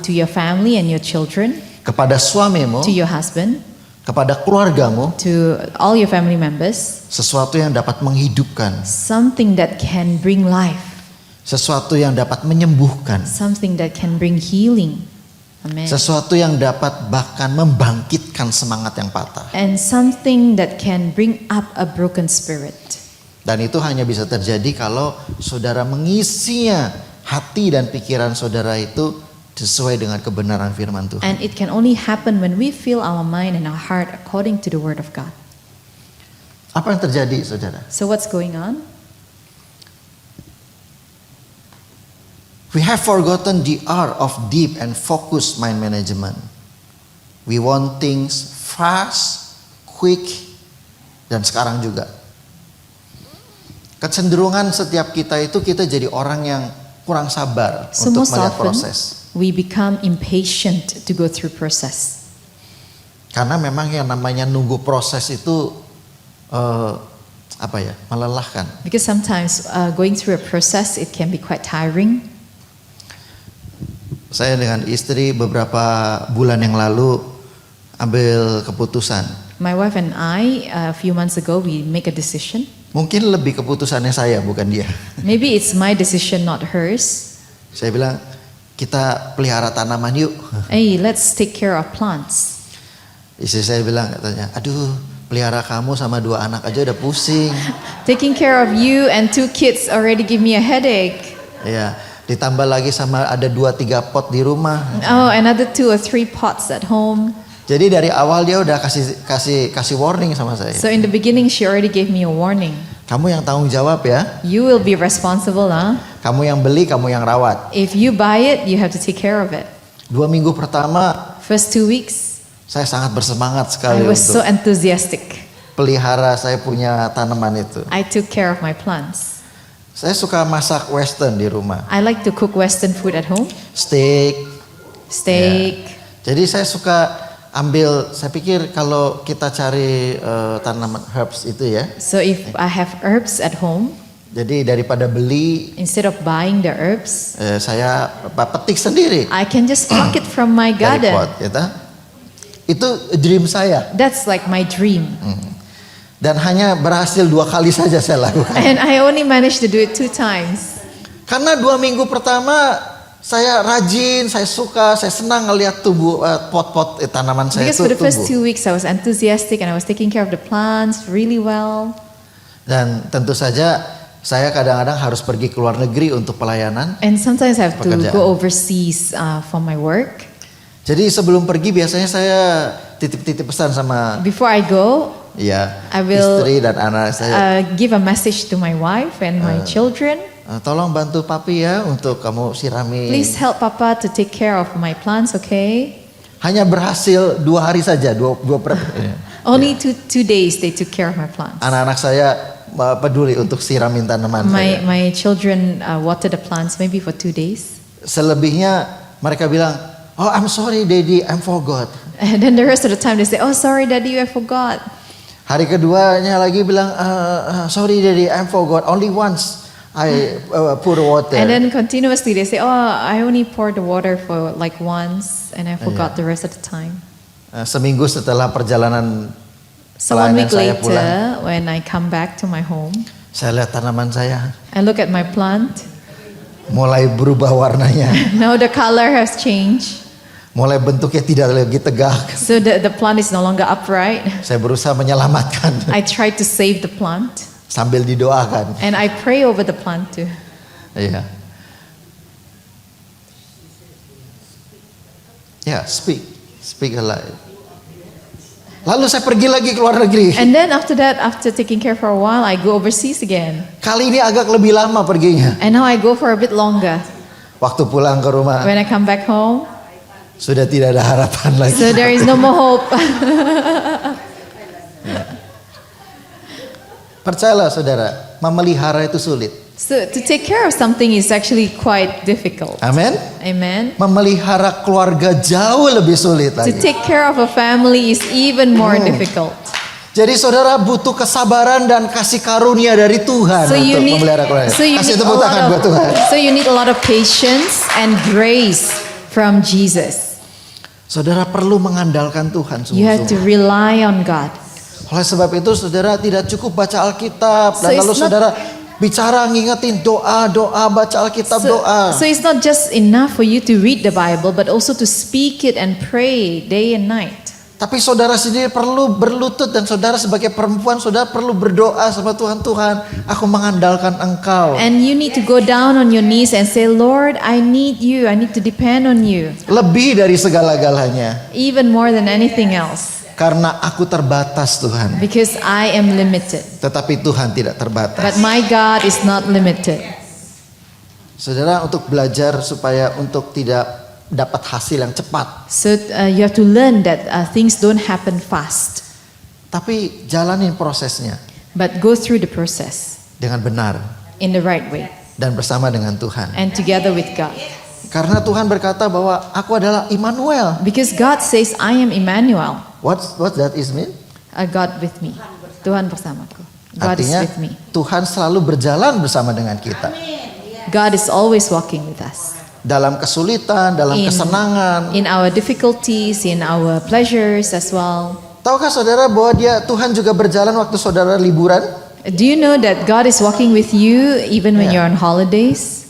to your family and your children, kepada suamimu, to your husband, kepada keluargamu, to all your family members, sesuatu yang dapat menghidupkan, something that can bring life, sesuatu yang dapat menyembuhkan, something that can bring healing. Amen. sesuatu yang dapat bahkan membangkitkan semangat yang patah. And something that can bring up a broken spirit. Dan itu hanya bisa terjadi kalau saudara mengisinya hati dan pikiran saudara itu sesuai dengan kebenaran firman Tuhan. And it can only happen when we fill our mind and our heart according to the word of God. Apa yang terjadi, saudara? So what's going on? We have forgotten the art of deep and focused mind management. We want things fast, quick, dan sekarang juga. Kecenderungan setiap kita itu kita jadi orang yang kurang sabar So untuk most melihat often proses. we become impatient to go through process. Karena memang yang namanya nunggu proses itu melelahkan. Because sometimes going through a process, it can be quite tiring. Saya dengan istri beberapa bulan yang lalu ambil keputusan. My wife and I, a few months ago, we make a decision. Mungkin lebih keputusannya saya bukan dia. Maybe it's my decision, not hers. Saya bilang kita pelihara tanaman yuk. Hey, let's take care of plants. Istri saya bilang katanya, aduh pelihara kamu sama 2 anak aja udah pusing. Taking care of you and 2 kids already give me a headache. Ya, ditambah lagi sama ada 2-3 pot di rumah. Oh, another 2 or 3 pots at home. Jadi dari awal dia udah kasih warning sama saya. So in the beginning, she already gave me a warning. Kamu yang tanggung jawab ya. You will be responsible, huh? Kamu yang beli, kamu yang rawat. If you buy it, you have to take care of it. 2 minggu pertama First 2 weeks, saya sangat bersemangat I sekali was so untuk enthusiastic. pelihara saya punya tanaman itu. I took care of my plants. Saya suka masak western di rumah. I like to cook Western food at home. Steak. Steak. Jadi saya suka saya pikir kalau kita cari tanaman herbs itu ya. So if I have herbs at home, Jadi daripada beli, instead of buying the herbs, saya petik sendiri I can just pluck it from my dari garden. pot, gitu. Itu dream saya. That's like my dream. Dan hanya berhasil 2 kali saja saya lakukan. And I only managed to do it 2 times. Karena 2 minggu pertama saya rajin, saya suka, saya senang ngelihat tumbuh pot-pot tanaman saya Because itu for the first tumbuh. 2 weeks I was enthusiastic and I was taking care of the plants really well. Dan tentu saja saya kadang-kadang harus pergi ke luar negeri untuk pelayanan. And sometimes I have to Pekerjaan. go overseas for my work. Jadi sebelum pergi biasanya saya titip-titip pesan sama Before I go, ya I will, istri dan anak saya. give a message to my wife and my children. Tolong bantu papi ya untuk kamu sirami. Please help Papa to take care of my plants, okay? Hanya berhasil 2 hari saja, Only 2 days they took care of my plants. Anak-anak saya peduli untuk siramin tanaman saya. My children water the plants maybe for 2 days. Selebihnya mereka bilang, oh I'm sorry daddy, I forgot. And then the rest of the time they say, oh sorry daddy, I forgot. Hari keduanya lagi bilang, sorry daddy, I forgot. Only once I pour water. And then continuously they say, oh I only poured the water for like once and I forgot the rest of the time. Seminggu setelah perjalanan So 1 week saya later, pulang, when I come back to my home, saya lihat tanaman saya I look at my plant. mulai berubah warnanya, Now the color has changed. mulai bentuknya tidak lagi tegak. So the plant is no longer upright. Saya berusaha menyelamatkan I try to save the plant sambil didoakan. and I pray over the plant too. Iya. Ya, speak alive. Lalu saya pergi lagi ke luar negeri. And then after that, after taking care for a while, I go overseas again. Kali ini agak lebih lama perginya. And now I go for a bit longer. Waktu pulang ke rumah When I come back home, sudah tidak ada harapan lagi. so there is no more hope. Percayalah saudara, memelihara itu sulit. So to take care of something is actually quite difficult. Amin. Amen. Memelihara keluarga jauh lebih sulit To lagi. take care of a family is even more difficult. Jadi saudara butuh kesabaran dan kasih karunia dari Tuhan So you untuk need, memelihara keluarga. so you Kasih need a tepuk lot tangan buat Tuhan. of, so you need a lot of patience and grace from Jesus. Saudara perlu mengandalkan Tuhan You have to sungguh-sungguh. rely on God. Oleh sebab itu saudara tidak cukup baca Alkitab dan So lalu it's not- saudara bicara ngingetin doa, baca Alkitab doa. So it's not just enough for you to read the Bible, but also to speak it and pray day and night. Tapi saudara sendiri perlu berlutut dan saudara sebagai perempuan saudara perlu berdoa sama Tuhan. Tuhan, aku mengandalkan Engkau. And you need to go down on your knees and say, Lord, I need you. I need to depend on you. Lebih dari segala-galanya. Even more than anything else. Karena aku terbatas Tuhan. Because I am limited. Tetapi Tuhan tidak terbatas. But my God is not limited. Saudara untuk belajar supaya untuk tidak dapat hasil yang cepat. So you have to learn that things don't happen fast. Tapi jalanin prosesnya But go through the process dengan benar. in the right way. Dan bersama dengan Tuhan. And together with God. Karena Tuhan berkata bahwa aku adalah Immanuel. Because God says, I am Emmanuel. What that is mean? God with me. Tuhan bersamaku. God Artinya is with me. Tuhan selalu berjalan bersama dengan kita. God is always walking with us. Dalam kesulitan, dalam kesenangan. In our difficulties, in our pleasures as well. Tahukah saudara bahwa Tuhan juga berjalan waktu saudara liburan? Do you know that God is walking with you even when Yeah. you're on holidays?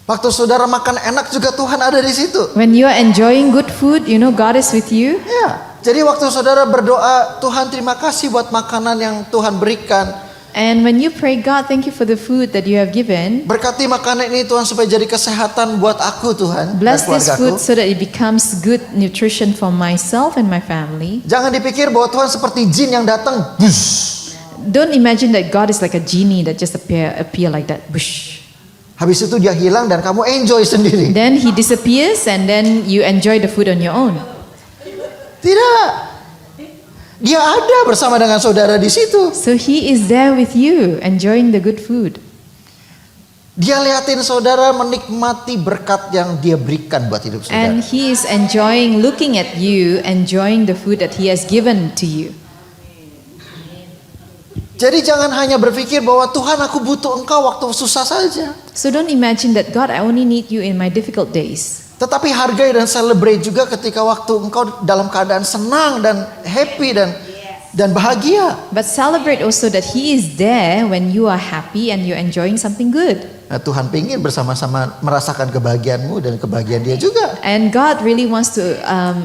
Waktu saudara makan enak juga Tuhan ada di situ. When you are enjoying good food, you know God is with you. Ya. Jadi waktu saudara berdoa, Tuhan terima kasih buat makanan yang Tuhan berikan. And when you pray, God, thank you for the food that you have given. Berkati makanan ini Tuhan supaya jadi kesehatan buat aku Tuhan Bless dan this keluargaku. food so that it becomes good nutrition for myself and my family. Jangan dipikir bahwa Tuhan seperti jin yang datang. Don't imagine that God is like a genie that just appear like that. Bush. Habis itu dia hilang dan kamu enjoy sendiri. Then he disappears and then you enjoy the food on your own. Tidak. Dia ada bersama dengan saudara di situ. So he is there with you, enjoying the good food. Dia liatin saudara menikmati berkat yang dia berikan buat hidup And saudara. he is enjoying looking at you, enjoying the food that he has given to you. Jadi jangan hanya berpikir bahwa Tuhan aku butuh engkau waktu susah saja. So don't imagine that God, I only need you in my difficult days. Tetapi hargai dan celebrate juga ketika waktu engkau dalam keadaan senang dan happy dan dan bahagia. But celebrate also that He is there when you are happy and you're enjoying something good. Nah, Tuhan pingin bersama-sama merasakan kebahagiaanmu dan kebahagiaan dia juga. And God really wants to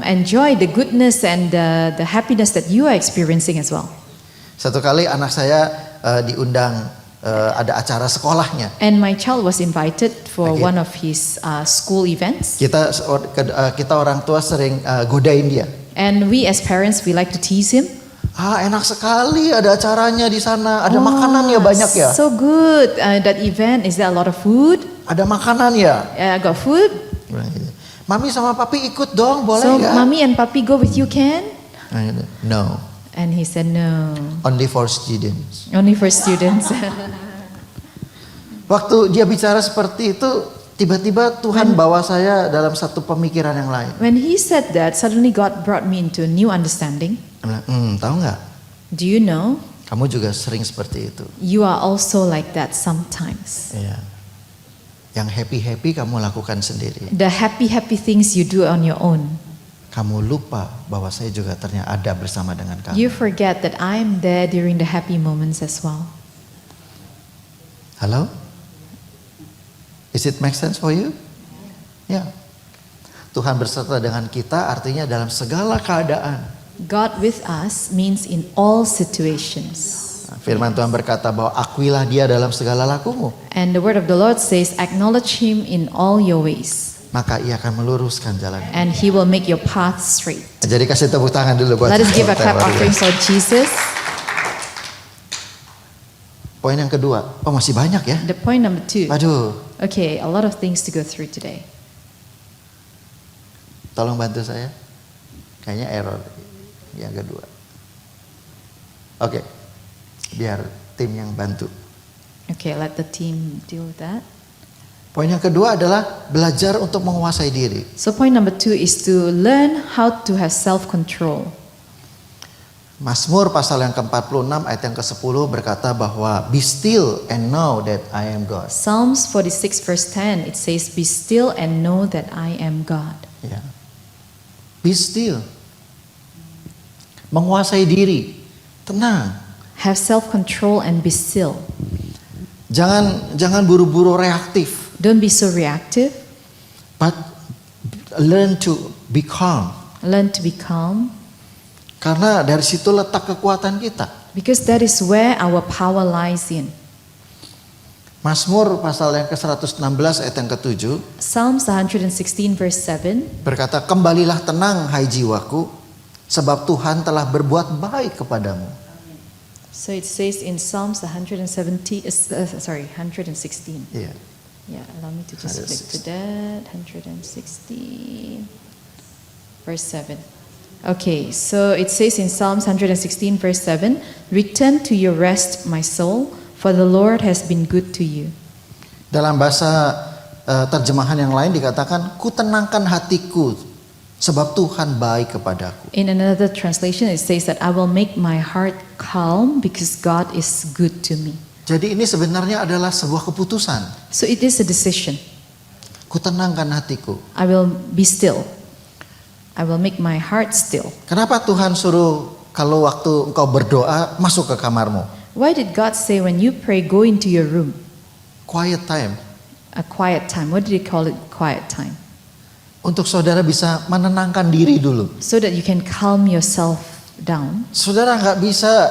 enjoy the goodness and the happiness that you are experiencing as well. Satu kali anak saya diundang ada acara sekolahnya. And my child was invited for Okay. one of his school events. Kita orang tua sering godain dia. And we as parents, we like to tease him. Enak sekali ada acaranya di sana. Ada makanan ya banyak ya. So good. That event, is there a lot of food? Ada makanan ya. Got food? Mami sama papi ikut dong, boleh So nggak? mommy and papi go with you, can? No, And he said no. only for students. Only for students. Waktu dia bicara seperti itu, tiba-tiba Tuhan bawa saya dalam satu pemikiran yang lain. When he said that, suddenly God brought me into a new understanding. Dia bilang, tahu nggak? Do you know? Kamu juga sering seperti itu. You are also like that sometimes. Iya. Yang happy kamu lakukan sendiri. The happy things you do on your own. Kamu lupa bahwa saya juga ternyata ada bersama dengan kamu. You forget that I am there during the happy moments as well. Halo? Is it make sense for you? Ya. Tuhan berserta dengan kita artinya dalam segala keadaan. God with us means in all situations. Firman Tuhan berkata bahwa akuilah dia dalam segala lakumu. And the word of the Lord says, acknowledge Him in all your ways. Maka ia akan meluruskan jalan. And He will make your path straight. Jadi kasih tepuk tangan dulu buat Let us give a clap Tuhan. offering for Jesus. Poin yang kedua. Oh masih banyak ya. The point number 2. Aduh. Okay, a lot of things to go through today. Tolong bantu saya. Kayaknya error. Yang kedua. Oke. Biar tim yang bantu. Okay, let the team deal with that. Poin yang kedua adalah belajar untuk menguasai diri. So point number 2 is to learn how to have self-control. Mazmur pasal yang ke-46 ayat yang ke-10 berkata bahwa be still and know that I am God. Psalms 46 verse 10, it says, be still and know that I am God. Ya. Be still. Menguasai diri. Tenang. Have self-control and be still. Jangan buru-buru reaktif. Don't be so reactive. But learn to be calm. Learn to be calm. Karena dari situ letak kekuatan kita. Because that is where our power lies in. Mazmur pasal yang ke-116 ayat yang ke-7 Psalms 116 verse 7 berkata, kembalilah tenang hai jiwaku, sebab Tuhan telah berbuat baik kepadamu. So it says in Psalms 116. Iya. Yeah, allow me to just flip to that. 116 verse 7. Okay, so it says in Psalms 116 verse 7, return to your rest, my soul, for the Lord has been good to you. Dalam bahasa terjemahan yang lain dikatakan, ku tenangkan hatiku, sebab Tuhan baik kepadaku. In another translation, it says that I will make my heart calm because God is good to me. Jadi ini sebenarnya adalah sebuah keputusan. So it is a decision. Ku tenangkan hatiku. I will be still. I will make my heart still. Kenapa Tuhan suruh kalau waktu engkau berdoa masuk ke kamarmu? Why did God say when you pray, go into your room? Quiet time. A quiet time. What did He call it? Quiet time. Untuk saudara bisa menenangkan diri dulu. So that you can calm yourself down. Saudara nggak bisa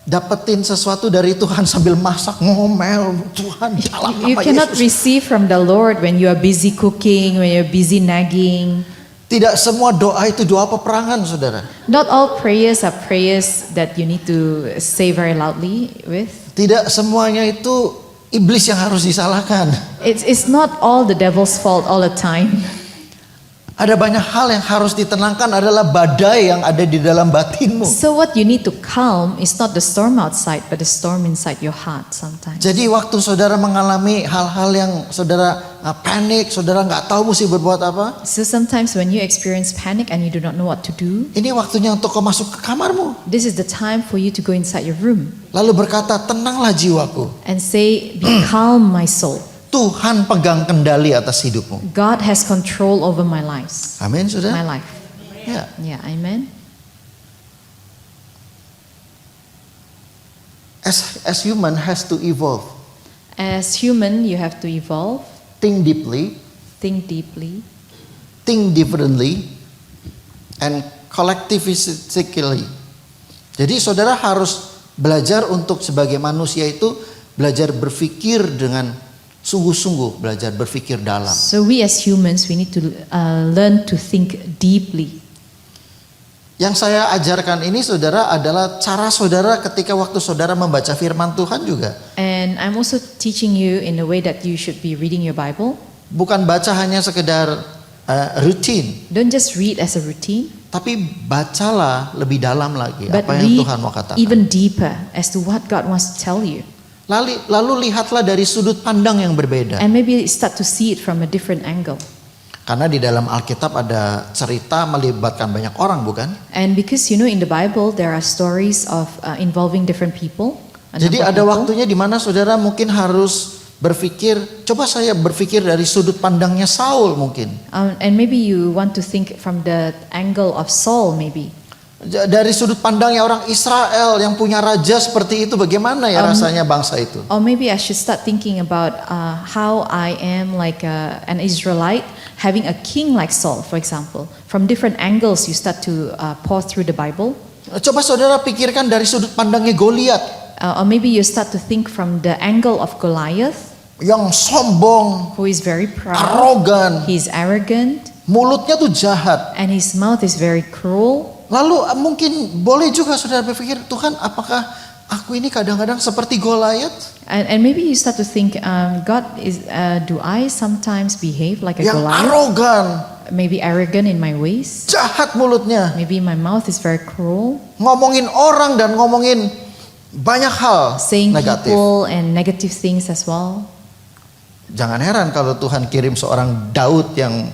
dapetin sesuatu dari Tuhan sambil masak ngomel. Tuhan dalam You nama cannot Yesus. receive from the Lord when you are busy cooking, when you're busy nagging. Tidak semua doa itu doa peperangan, saudara. Not all prayers are prayers that you need to say very loudly with. Tidak semuanya itu iblis yang harus disalahkan. It's not all the devil's fault all the time. Ada banyak hal yang harus ditenangkan adalah badai yang ada di dalam batinmu. So what you need to calm is not the storm outside, but the storm inside your heart sometimes. Jadi waktu saudara mengalami hal-hal yang saudara panik, saudara nggak tahu mesti berbuat apa. So sometimes when you experience panic and you do not know what to do, Ini waktunya untuk kau masuk ke kamarmu. this is the time for you to go inside your room Lalu berkata, tenanglah jiwaku. and say, be calm my soul. Tuhan pegang kendali atas hidupmu. God has control over my lives, Amin, my saudara? life. Ya. Yeah, amen. as human has to evolve. As human, you have to evolve, Think deeply, think deeply, think differently, and collectivistically. Jadi saudara harus belajar untuk sebagai manusia itu belajar berpikir dengan sungguh-sungguh, belajar berpikir dalam. So we as humans, we need to learn to think deeply. Yang saya ajarkan ini saudara adalah cara saudara ketika waktu saudara membaca firman Tuhan juga. And I'm also teaching you in the way that you should be reading your Bible. Bukan baca hanya sekedar rutin, Don't just read as a routine, tapi bacalah lebih dalam lagi but apa yang read Tuhan mau katakan. even deeper as to what God wants to tell you. Lalu lihatlah dari sudut pandang yang berbeda. And maybe start to see it from a different angle. Karena di dalam Alkitab ada cerita melibatkan banyak orang, bukan? And because in the Bible there are stories of involving different people. a Jadi number of ada people. waktunya di mana saudara mungkin harus berpikir, coba saya berpikir dari sudut pandangnya Saul mungkin. And maybe you want to think from the angle of Saul maybe. Dari sudut pandangnya orang Israel yang punya raja seperti itu, bagaimana ya rasanya bangsa itu? Or maybe I should start thinking about how I am like an Israelite having a king like Saul, for example. From different angles you start to pore through the Bible. Coba saudara pikirkan dari sudut pandangnya Goliat Or maybe you start to think from the angle of Goliath, yang sombong, who is very proud, arogan, he's arrogant, mulutnya tuh jahat. and his mouth is very cruel. Lalu mungkin boleh juga saudara berpikir, Tuhan apakah aku ini kadang-kadang seperti Goliat And maybe you start to think, God, do I sometimes behave like a yang Goliath? arogan, Maybe arrogant in my ways. jahat mulutnya, Maybe my mouth is very cruel, ngomongin orang dan ngomongin banyak hal saying negatif. people and negative things as well. Jangan heran kalau Tuhan kirim seorang Daud yang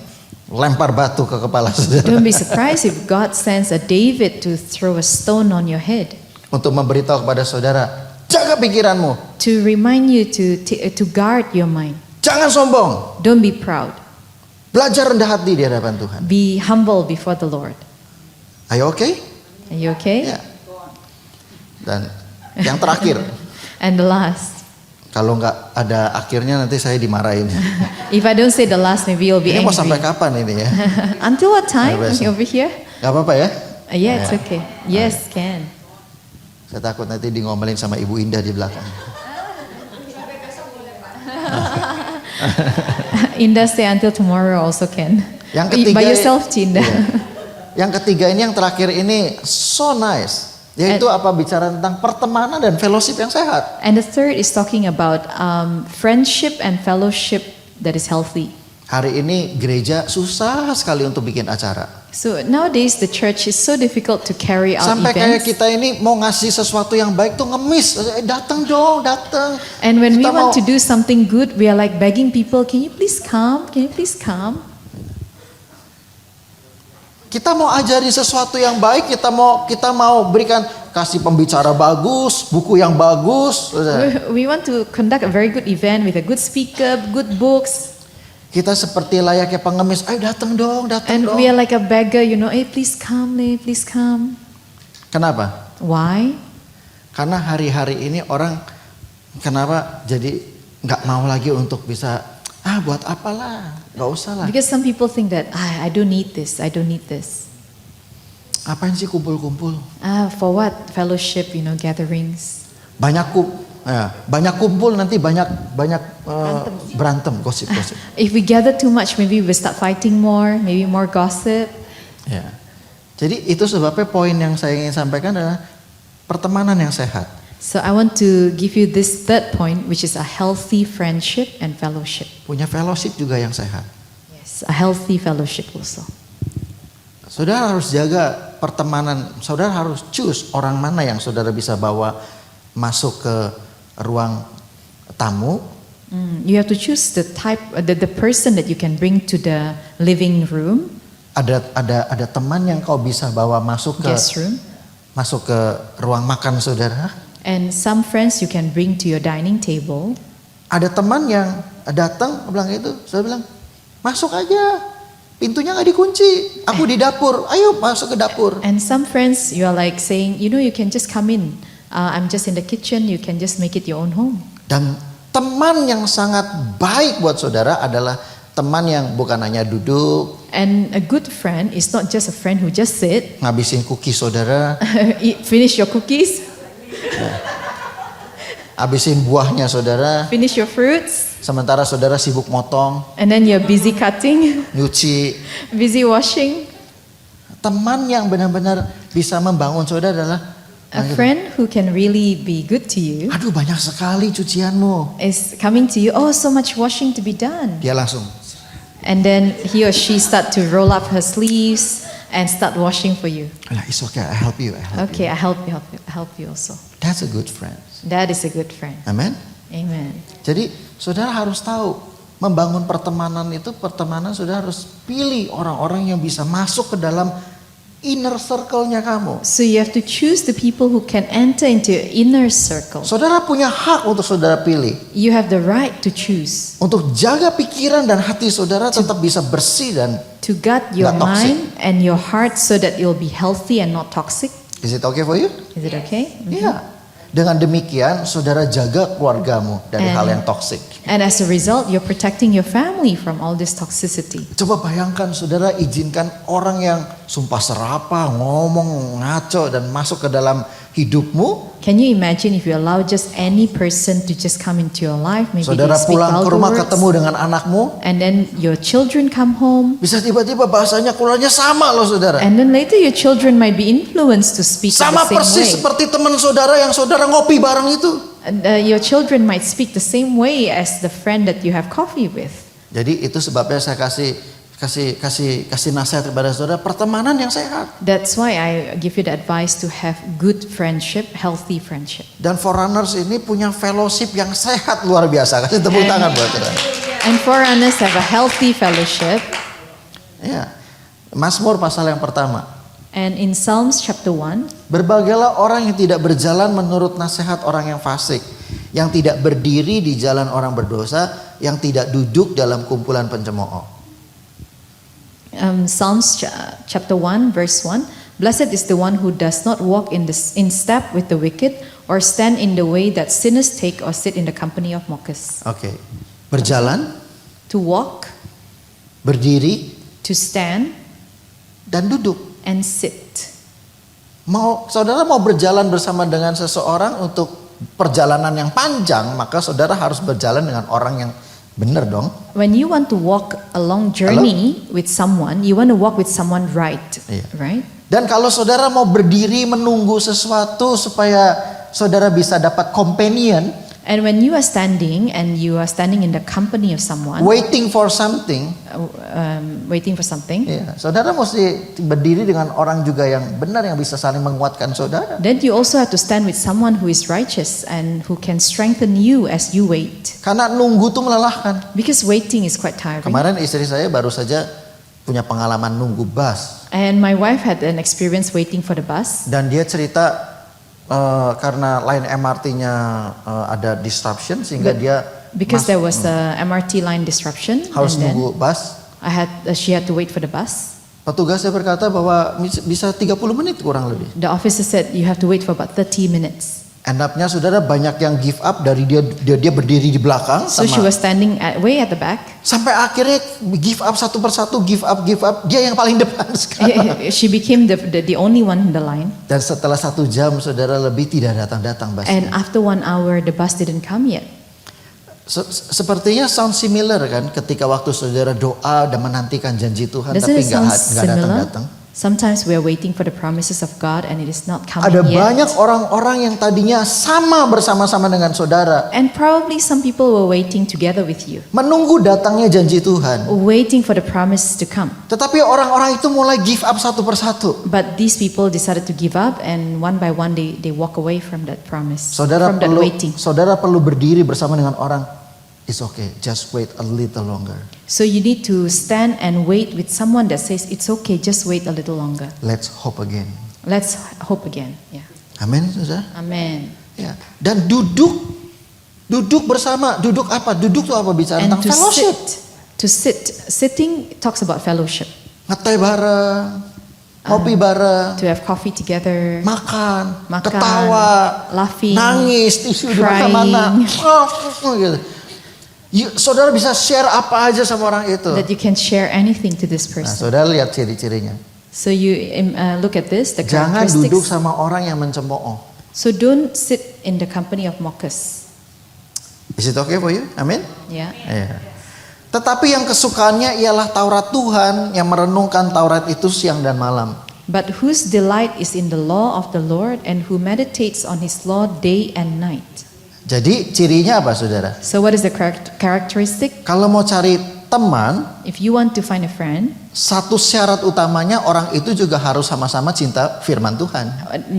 lempar batu ke kepala saudara Don't be surprised if God sends a David to throw a stone on your head, untuk memberitahu kepada saudara, jaga pikiranmu, to remind you to guard your mind. jangan sombong, Don't be proud. belajar rendah hati di hadapan Tuhan. Be humble before the Lord. Ayo, oke? Are you okay? Ya. Dan yang terakhir, And the last, kalau nggak ada akhirnya nanti saya dimarahin. if I don't say the last, maybe you'll be Ini mau angry. sampai kapan ini ya? Until what time? Sampai besok. Over here? Gak apa-apa ya? Yeah, it's Ya. okay. Yes, can. Saya takut nanti di ngomelin sama Ibu Indah di belakang. Indah stay until tomorrow also can. Yang ketiga, By yourself, Cinda. Iya. Yang ketiga ini, yang terakhir ini so nice. Yaitu apa, bicara tentang pertemanan dan fellowship yang sehat. And the third is talking about friendship and fellowship that is healthy. Hari ini gereja susah sekali untuk bikin acara. So nowadays the church is so difficult to carry out Sampai kayak events. kita ini mau ngasih sesuatu yang baik tuh ngemis. Datang dong, datang. And when we Kita want mau- to do something good, we are like begging people, can you please come? Can you please come? Kita mau ajarin sesuatu yang baik, kita mau berikan, kasih pembicara bagus, buku yang bagus. We want to conduct a very good event with a good speaker, good books. Kita seperti layaknya pengemis, ayo datang dong, datang And dong. we are like a beggar, hey, please come, please come. Kenapa? Why? Karena hari-hari ini orang kenapa jadi nggak mau lagi untuk bisa, buat apalah, nggak usah lah. Because some people think that I don't need this, I don't need this. Apain sih kumpul-kumpul? For what? Fellowship, gatherings. Banyak kumpul nanti banyak berantem, gosip. If we gather too much, maybe we start fighting more, maybe more gossip. Ya. Jadi itu sebabnya poin yang saya ingin sampaikan adalah pertemanan yang sehat. So I want to give you this third point, which is a healthy friendship and fellowship. Punya fellowship juga yang sehat. Yes, a healthy fellowship also. Saudara harus jaga pertemanan. Saudara harus choose orang mana yang saudara bisa bawa masuk ke ruang tamu. You have to choose the type, the person that you can bring to the living room, Ada teman yang kau bisa bawa masuk guest room, ke ruang makan saudara. and some friends you can bring to your dining table. Ada teman yang datang bilang itu, saya bilang masuk aja, pintunya nggak dikunci, aku di dapur, ayo masuk ke dapur. And some friends you are like saying, you can just come in. I'm just in the kitchen, you can just make it your own home. Dan teman yang sangat baik buat saudara adalah teman yang bukan hanya duduk, And a good friend is not just a friend who just sit, ngabisin cookies saudara, finish your cookies, habisin buahnya saudara, finish your fruits, sementara saudara sibuk motong, and then you're busy cutting, nyuci. busy washing. Teman yang benar-benar bisa membangun saudara adalah, A friend who can really be good to you aduh banyak sekali cucianmu. is coming to you, oh, so much washing to be done. Dia langsung, And then he or she start to roll up her sleeves and start washing for you. "Alah, it's okay, I help you, I help Okay, you." I help you also. That's a good friend. That is a good friend. Amen. Amen. Jadi saudara harus tahu, membangun pertemanan itu, pertemanan saudara harus pilih orang-orang yang bisa masuk ke dalam inner circle-nya kamu. So you have to choose the people who can enter into your inner circle. Saudara punya hak untuk saudara pilih. You have the right to choose Untuk jaga pikiran dan hati saudara tetap bisa bersih dan to guard your Not toxic. mind and your heart so that you'll be healthy and not toxic. is it okay for you? Is it okay? Iya. Dengan demikian saudara jaga keluargamu dari And- hal yang toksik. And as a result, you're protecting your family from all this toxicity. Coba bayangkan saudara izinkan orang yang sumpah serapah, ngomong ngaco dan masuk ke dalam hidupmu. Can you imagine if you allow just any person to just come into your life, maybe Saudara they speak pulang ke vulgar rumah words, ketemu dengan anakmu, and then your children come home, bisa tiba-tiba bahasanya keluarnya sama loh saudara. and then later your children might be influenced to speak in Sama the same persis way. seperti teman saudara yang saudara ngopi bareng itu. And, your children might speak the same way as the friend that you have coffee with. Jadi itu sebabnya saya kasih nasihat kepada saudara, pertemanan yang sehat. That's why I give you the advice to have good friendship, healthy friendship. Dan Forerunners ini punya fellowship yang sehat luar biasa. Kasih tepuk And- tangan buat saudara. And foreigners have a healthy fellowship. Ya. Mazmur pasal yang pertama. And in Psalms chapter 1, Berbahagialah orang yang tidak berjalan menurut nasihat orang yang fasik, yang tidak berdiri di jalan orang berdosa, yang tidak duduk dalam kumpulan pencemooh. Psalms chapter 1 verse 1, blessed is the one who does not walk in step with the wicked, or stand in the way that sinners take, or sit in the company of mockers. Oke. Berjalan, To walk, berdiri, to stand, dan duduk. and sit. Saudara mau berjalan bersama dengan seseorang untuk perjalanan yang panjang, maka saudara harus berjalan dengan orang yang benar dong. When you want to walk a long journey with someone, you want to walk with someone right, Iya. right? Dan kalau saudara mau berdiri menunggu sesuatu supaya saudara bisa dapat companion, And when you are standing and you are standing in the company of someone, waiting for something, waiting for something, ya, saudara mesti berdiri dengan orang juga yang benar yang bisa saling menguatkan saudara. then you also have to stand with someone who is righteous and who can strengthen you as you wait. Karena nunggu tuh melelahkan. Because waiting is quite tiring. Kemarin istri saya baru saja punya pengalaman nunggu bus And my wife had an experience waiting for the bus. dan dia cerita karena line MRT-nya ada disruption sehingga dia Because there was a MRT line disruption, harus and then nunggu bus. she had to wait for the bus. Petugasnya berkata bahwa bisa 30 menit kurang lebih. The officer said you have to wait for about 30 minutes. End up-nya saudara banyak yang give up dari dia berdiri di belakang So she sama was standing way at the back. sampai akhirnya give up satu persatu, give up, dia yang paling depan sekarang. She became the only one in the line. Dan setelah 1 jam saudara lebih tidak datang busnya. And after 1 hour, the bus didn't come yet. Sepertinya sound similar kan ketika waktu saudara doa dan menantikan janji Tuhan Doesn't tapi it sound nggak similar? datang. Sometimes we are waiting for the promises of God and it is not coming Ada yet. banyak orang-orang yang tadinya sama bersama-sama dengan saudara, And probably some people were waiting together with you, menunggu datangnya janji Tuhan. waiting for the promise to come. Tetapi orang-orang itu mulai give up satu persatu. But these people decided to give up, and one by one they walk away from that promise, Saudara from that waiting. saudara perlu berdiri bersama dengan orang. It's okay, just wait a little longer. So you need to stand and wait with someone that says it's okay, just wait a little longer. Let's hope again. Let's hope again. Yeah. Amin, saudara. Amen. Ya. Dan duduk bersama. Duduk apa? Duduk itu apa? Bicara And tentang fellowship. sitting talks about fellowship. Ngeteh bareng, ngopi bareng, to have coffee together, makan, Makan, ketawa, laughing, nangis, tisu di crying. mana-mana. Gitu. Saudara bisa share apa aja sama orang itu. that you can share anything to this Nah, person. saudara lihat ciri-cirinya. So you look at this, the Jangan duduk characteristics. sama orang yang mencemooh. So don't sit in the company of mockers. Is it okay for you? Amin. Yeah. Iya. Tetapi yang kesukaannya ialah Taurat Tuhan, yang merenungkan Taurat itu siang dan malam. But whose delight is in the law of the Lord, and who meditates on his law day and night. Jadi cirinya apa, saudara? So what is the characteristic? Kalau mau cari teman, If you want to find a friend, satu syarat utamanya orang itu juga harus sama-sama cinta firman Tuhan.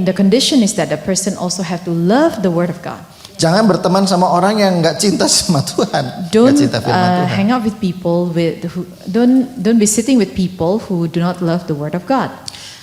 the condition is that the person also have to love the word of God. Jangan berteman sama orang yang nggak cinta sama Tuhan, nggak Don't cinta firman Tuhan. hang out with people don't be sitting with people who do not love the word of God.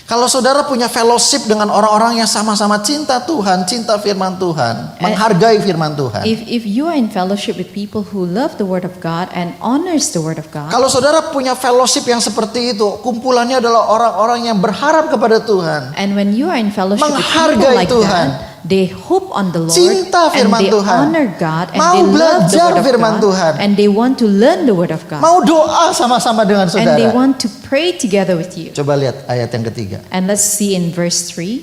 Kalau saudara punya fellowship dengan orang-orang yang sama-sama cinta Tuhan, cinta firman Tuhan, menghargai firman Tuhan. If you are in fellowship with people who love the word of God and honors the word of God, Kalau saudara punya fellowship yang seperti itu, kumpulannya adalah orang-orang yang berharap kepada Tuhan. and when you are in fellowship with people Menghargai like Tuhan. that, they hope on the Lord Cinta and firman they Tuhan. honor God and Mau they love the belajar word of firman God Tuhan. and they want to learn the word of God Mau doa sama-sama dengan and they saudara. want to pray together with you. Coba lihat ayat yang ketiga. And let's see in verse 3.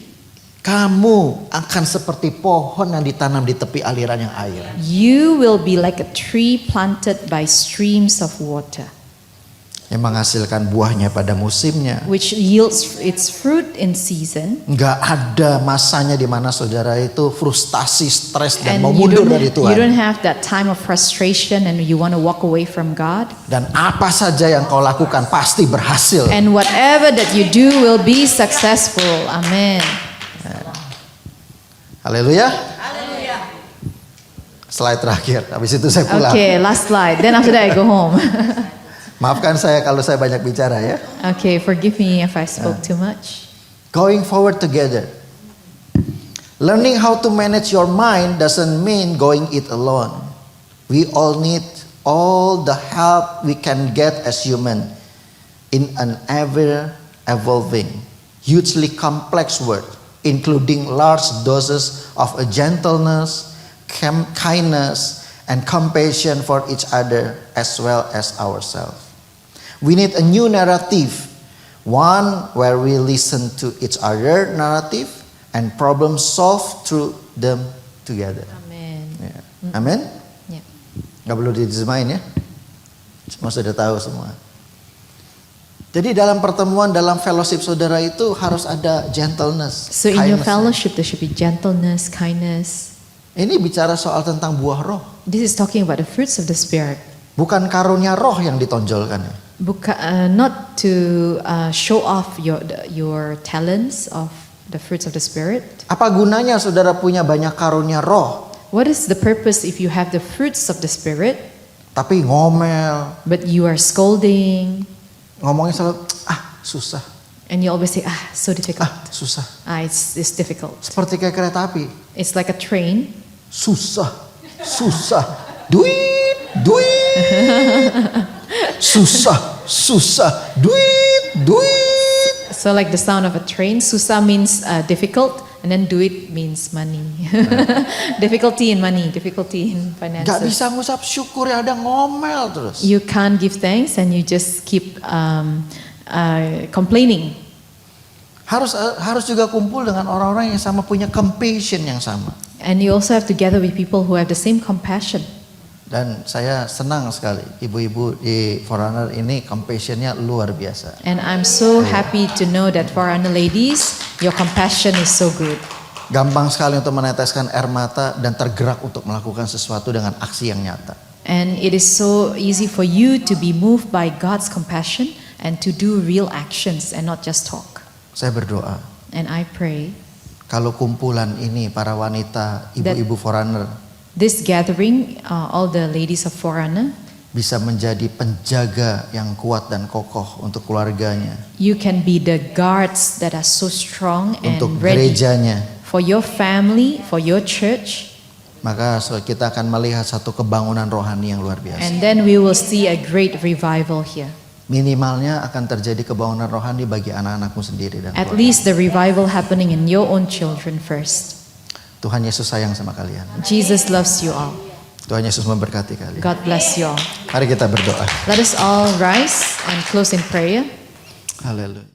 Kamu akan seperti pohon yang ditanam di tepi aliran yang air. You will be like a tree planted by streams of water, Yang menghasilkan buahnya pada musimnya. which yields its fruit in season. Nggak ada masanya di mana saudara itu frustasi, stres dan mau And you mundur don't, dari you Tuhan. don't have that time of frustration and you want to walk away from God. Dan apa saja yang kau lakukan pasti berhasil. And whatever that you do will be successful. Amen. Haleluya. Slide terakhir. Habis itu saya pulang. Okay, last slide. Then after that I go home. Maafkan saya kalau saya banyak bicara ya. Okay, forgive me if I spoke too much. Going forward together. Learning how to manage your mind doesn't mean going it alone. We all need all the help we can get as human in an ever evolving, hugely complex world, including large doses of a gentleness, kindness, and compassion for each other as well as ourselves. We need a new narrative, one where we listen to each other narrative and problem solve through them together. Amen. Ya. Amin? Yeah. Gak perlu diterjemahin ya. Semua sudah tahu semua. Jadi dalam pertemuan, dalam fellowship saudara itu harus ada gentleness, So in your kindness. fellowship there should be gentleness, kindness. Ini bicara soal tentang buah roh. This is talking about the fruits of the Spirit. Bukan karunia roh yang ditonjolkan ya. Not to show off your talents of the fruits of the Spirit. Apa gunanya saudara punya banyak karunia roh, What is the purpose if you have the fruits of the Spirit, tapi ngomel, but you are scolding, ngomongnya selalu susah, and you always say, so difficult. susah. It's difficult. Seperti kayak kereta api, It's like a train. susah, duit, susah, duit. So like the sound of a train, susah means difficult, and then duit means money. Difficulty in money, difficulty in Gak finances. bisa ngucap syukur ya, ada ngomel terus. You can't give thanks and you just keep complaining. Harus juga kumpul dengan orang-orang yang sama, punya compassion yang sama. And you also have to gather with people who have the same compassion. Dan saya senang sekali ibu-ibu di Forerunner ini compassionnya luar biasa. And I'm so happy to know that for Forerunner ladies, your compassion is so good. Gampang sekali untuk meneteskan air mata dan tergerak untuk melakukan sesuatu dengan aksi yang nyata. And it is so easy for you to be moved by God's compassion and to do real actions and not just talk. Saya berdoa, And I pray kalau kumpulan ini para wanita, ibu-ibu Forerunner this gathering, all the ladies of Forerunner, bisa menjadi penjaga yang kuat dan kokoh untuk keluarganya, you can be the guards that are so strong and untuk ready gerejanya. for your family, for your church. Maka kita akan melihat satu kebangunan rohani yang luar biasa. And then we will see a great revival here. minimalnya akan terjadi kebangunan rohani bagi anak-anakmu sendiri dan At keluarga. least the revival happening in your own children first. Tuhan Yesus sayang sama kalian. Jesus loves you all. Tuhan Yesus memberkati kalian. God bless you all. Mari kita berdoa. Let us all rise and close in prayer. Haleluya.